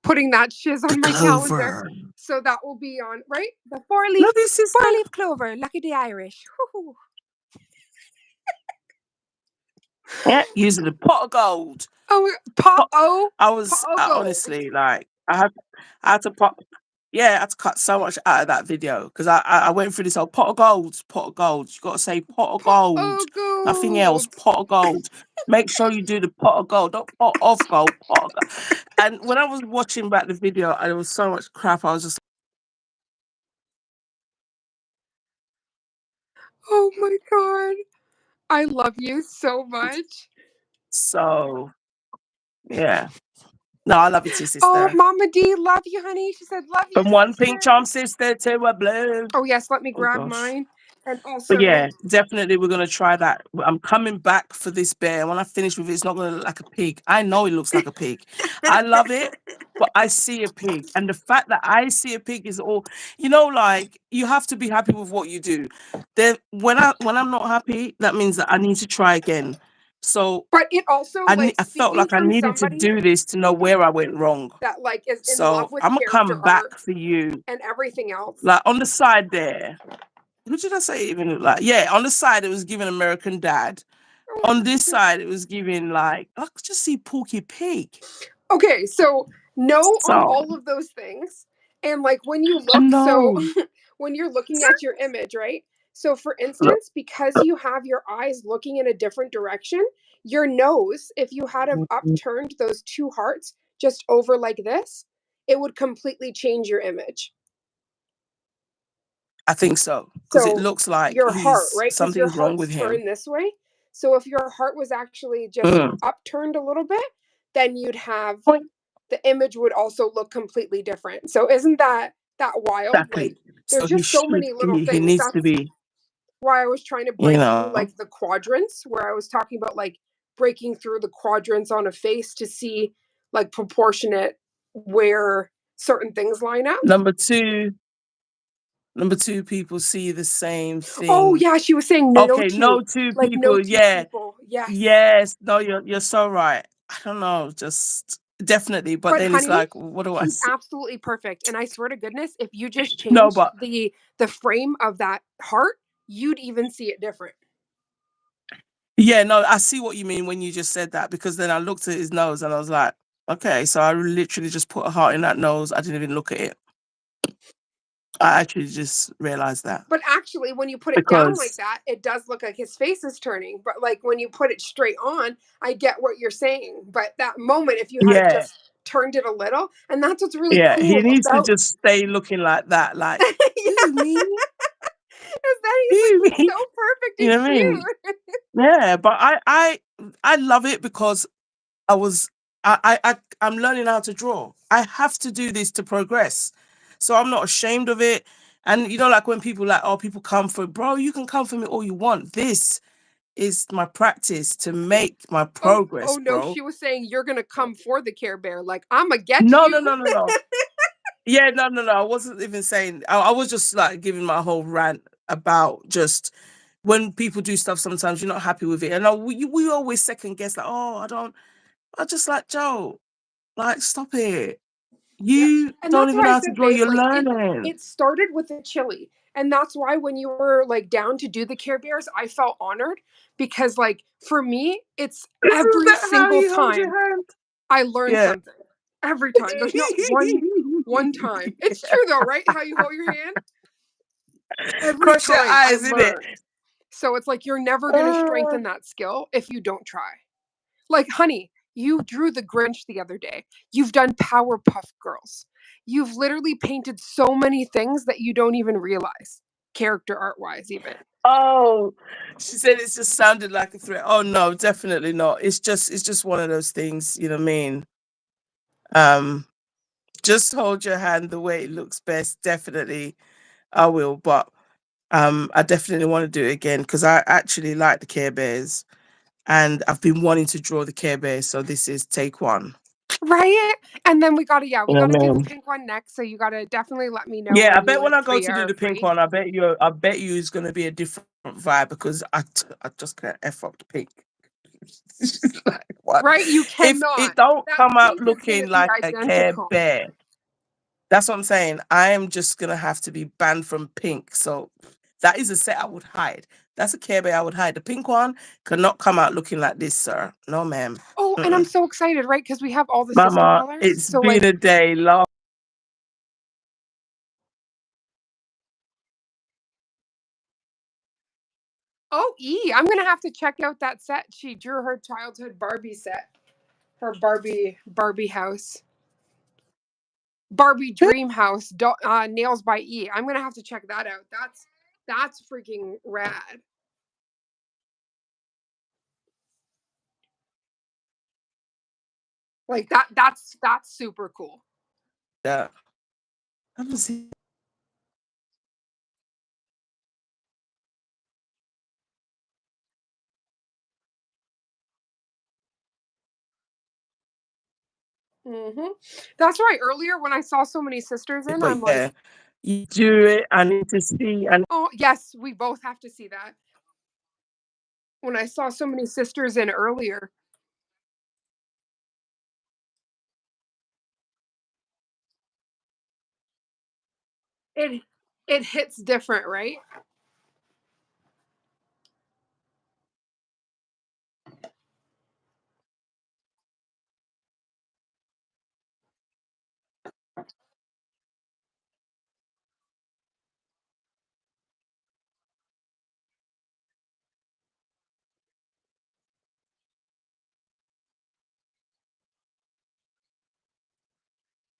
Putting that shiz The on my calendar. clover. So that will be on right the four leaf Love you, four sister. leaf clover. Lucky the Irish. Woo-hoo. Yeah, using the pot of gold. Oh, pot Pot. o pot o I gold. honestly like. I had to pop. Yeah, I had to cut so much out of that video because I went through this whole pot of gold, pot of gold. You got to say pot of Pot gold, o nothing else. gold. Pot of gold. Make sure you do the pot of gold, not pot of gold. Pot of gold. And when I was watching back the video, there was so much crap. I was just Oh my god. I love you so much. so yeah. No, I love you too, Oh, sister. Mama D, love you, honey. She said, love you, From one pink sister. charm sister to a blue. Oh, yes, let me Oh grab gosh. mine. And But also, yeah, definitely we're gonna try that. I'm coming back for this bear. When I finish with it, it's not gonna look like a pig. I know it looks like a pig. I love it, but I see a pig. And the fact that I see a pig is all like you have to be happy with what you do. Then when I'm not happy, that means that I need to try again. So but it also, like, I felt speaking like I from needed to somebody do this to know where I went wrong. that, like, is in love So with I'm gonna character come art back for you. and everything else. Like on the side there. What did I say? Even look like? Yeah, on the side it was giving American Dad. On this side it was giving like I could just see Porky Pig. Okay, so no on So all of those things. And like when you I look, so know. when you're looking at your image, right? So for Look, instance, because you have your eyes looking in a different direction, your nose, if you had have upturned those two hearts just over like this, it would completely change your image. I think so because it So looks like your heart, he's right? Because your something's wrong heart's with him. turned this way. So if your heart was actually just Mm. upturned a little bit, then you'd have Point. the image would also look completely different. So isn't that wild? Exactly. Like there's So he just so should many little he things. needs to That's be, why I was trying to you break through know. like the quadrants, where I was talking about like breaking through the quadrants on a face to see like proportionate where certain things line up. Number two people see the same Oh thing. yeah, she was saying no Okay, two, no two like no people, two yeah. people. Yes. Yes, no, you're so right. I don't know, just definitely. But But then it's honey, like, what do I he's see? absolutely perfect. And I swear to goodness, if you just No, changed but the frame of that heart, you'd even see it different. yeah, no, I see what you mean when you just said that because then I looked at his nose and I was like, okay, so I literally just put a heart in that nose. I didn't even look at it. I actually just realized that But actually, when you put it down like because that, it does look like his face is turning. But like when you put it straight on, I get what you're saying. But that moment, if you had yeah, just turned it a little, and that's what's really yeah, he cool needs to about just stay looking like that, like yeah, ooh me, is that he's like ooh he's me. so perfect You and know what I mean? cute. Yeah, but I love it because I was I'm learning how to draw. I have to do this to progress. So I'm not ashamed of it. And like when people like, oh, people come for bro, you can come for me all you want. This is my practice to make my Oh progress, no, bro. she was saying you're gonna come for the Care Bear. Like I'ma get No, no, you. no, no, no. Yeah, no, no, no. I wasn't even saying I was just like giving my whole rant about just when people do stuff, sometimes you're not happy with it. And we always second guess, like, oh, I just like Joe. Like, stop it. Yeah. You And don't that's even why know I how to said, draw. babe, You're like learning. it started with the chili. And that's why when you were like down to do the Care Bears, I felt honored because like for me, it's Isn't every that how single you hold time your hand? I learn Yeah. something. Every time. There's not one time. It's true though, right? How you hold your hand? Every Cross your time I eyes, in it. learned. So it's like you're never gonna Uh, strengthen that skill if you don't try. Like, honey, you drew the Grinch the other day. You've done Powerpuff Girls. You've literally painted so many things that you don't even realize, character art wise, even. oh, She said it's just sounded like a threat. Oh no, definitely not. It's just one of those things, you know what I mean? Um, just hold your hand the way it looks best. Definitely, I will. But I definitely want to do it again because I actually like the Care Bears and I've been wanting to draw the Care Bears. So this is take one. Right? And then we gotta, yeah, we You know gotta what I do the mean? pink one next. So you gotta definitely let me know Yeah, I when bet you when and I go to Priya do are the pink free. one, I bet you it's gonna be a different vibe because I just can't f up the pink. It's just like what? Right? You If it cannot. don't That come out pink is looking gonna be like a Care identical. Bear, that's what I'm saying. I am just gonna have to be banned from pink. So that is a set I would hide. That's a Care Bear I would hide. The pink one cannot come out looking like this, sir. No, ma'am. Oh, and I'm Mm-mm. so excited, right? Because we have all the sister Mama, colors. it's So been like, a day long. oh, I'm gonna have to check out that set. She drew her childhood Barbie set, her Barbie house, Barbie dream house, nails by E. I'm gonna have to check that out. That's freaking rad. Like that's super cool. Yeah. Let me see. Hmm. That's right. Earlier when I saw so many sisters in, I'm But like, yeah, you do it. I need to see. And oh yes, we both have to see that. When I saw so many sisters in earlier, it it hits different, right?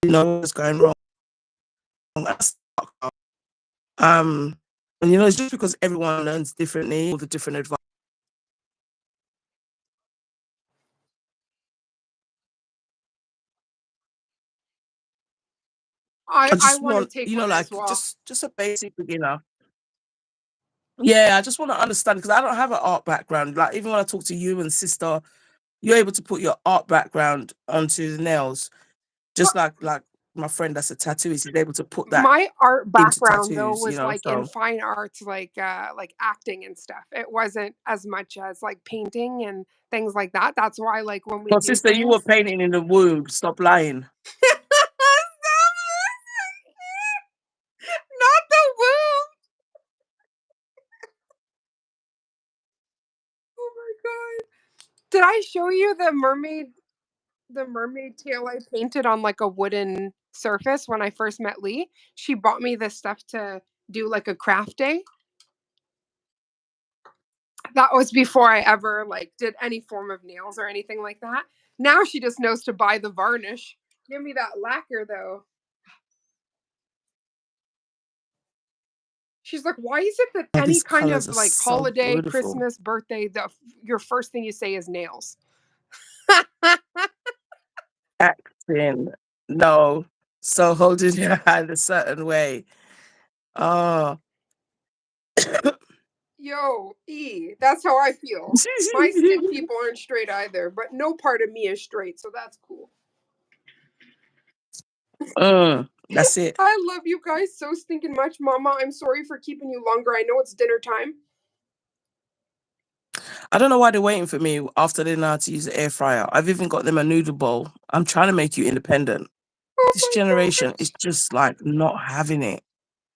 you know what's going wrong. Um, and it's just because everyone learns differently, all the different advice. I I just want to want, take one as like well. just a basic beginner. Yeah, I just want to understand because I don't have an art background. Like even when I talk to you and sister, you're able to put your art background onto the nails, just But like my friend that's a tattooist is able to put that my art into background though tattoos. was like in So fine arts, like acting and stuff. It wasn't as much as like painting and things like that. That's why like when we so do sister, you were things, painting in the womb. Stop lying. not the womb. Oh my god! Did I show you the mermaid tail I painted on like a wooden surface when I first met Lee? She bought me this stuff to do like a craft day. That was before I ever like did any form of nails or anything like that. Now she just knows to buy the varnish. Give me that lacquer though. She's like, "Why is it that Oh, any these kind colors of are like so holiday, beautiful. Christmas, birthday, your first thing you say is nails?" Acting. No. So holding your hand a certain way. Oh. Yo, that's how I feel. My stick people aren't straight either, but no part of me is straight, so that's cool. That's it. I love you guys so stinking much, Mama. I'm sorry for keeping you longer. I know it's dinner time. I don't know why they're waiting for me after they know how to use the air fryer. I've even got them a noodle bowl. I'm trying to make you independent. Oh This my generation is gosh. just like not having it.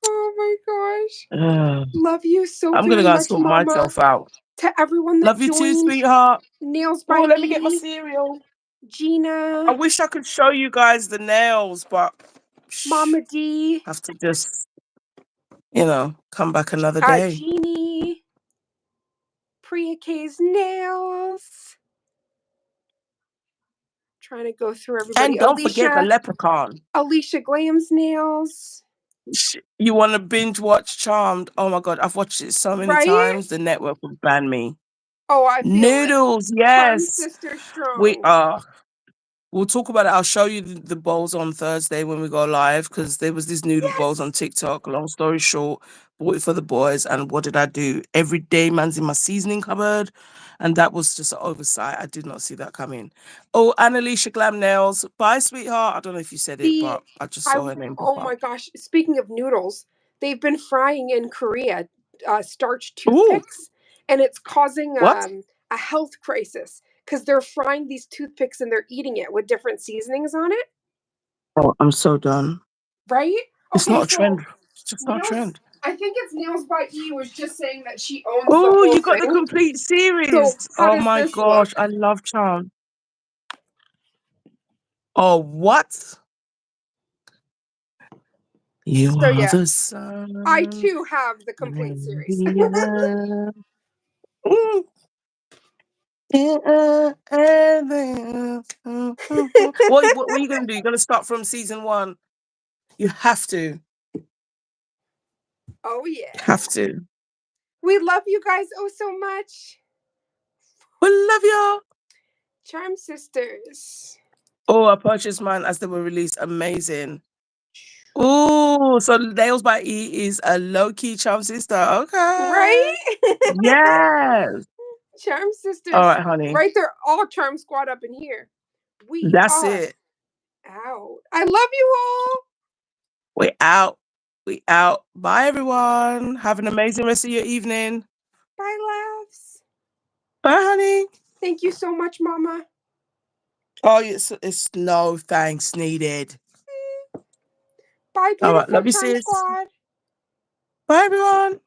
Oh my gosh. Ugh. Love you so I'm gonna very go and much, sort Mama. myself out. To everyone that Love you too, joined, sweetheart. Nails Oh, by let me get my E, cereal. I Gina, wish I could show you guys the nails, but Mama D, have to just, come back another day. Jeannie, Priya K's Nails. Trying to go through everybody. And don't forget the Alicia, leprechaun. Alicia Graham's Nails. You want to binge watch Charmed? Oh my God, I've watched it so many Right? times. The network would ban me. Oh, I feel it. Noodles, Charm yes. sister We strong. are. We'll talk about it. I'll show you the bowls on Thursday when we go live because there was these noodle bowls on Yes. TikTok. Long story short, bought it for the boys. And what did I do? Every day, man's in my seasoning cupboard. And that was just an oversight. I did not see that coming. Oh, Annalisa Glam Nails. Bye, sweetheart. I don't know if you said it, The but I just I saw her name pop oh up. my gosh, speaking of noodles, they've been frying in Korea starch Ooh, toothpicks, and it's causing what? a health crisis because they're frying these toothpicks and they're eating it with different seasonings on it. Oh, I'm so done. Right? It's Okay, not a so trend. It's just not a Nails, trend. I think it's Nails by E was just saying that she owns the Oh, whole you got the thing. complete series. So how Oh does my this gosh, look? I love Charmed. Oh, what? You So are yeah, the I sun. too have the complete And series. the air. Mm, yeah, and the- what are you going to do? You're going to start from season 1. You have to. Oh yeah. Have to. We love you guys oh so much. We love y'all. Charm Sisters. Oh, I purchased mine as they were released. Amazing. Oh, so Nails by E is a low-key charm sister. Okay. Right? Yes. Charm All Sisters. right, honey. Right there, all Charm Squad up in here. We That's are it. out. I love you all. We out. We out. Bye, everyone. Have an amazing rest of your evening. Bye, laughs. Bye, honey. Thank you so much, Mama. Oh, it's no thanks needed. Bye, All right. beautiful Love you, Charm sis. Squad. Bye, everyone.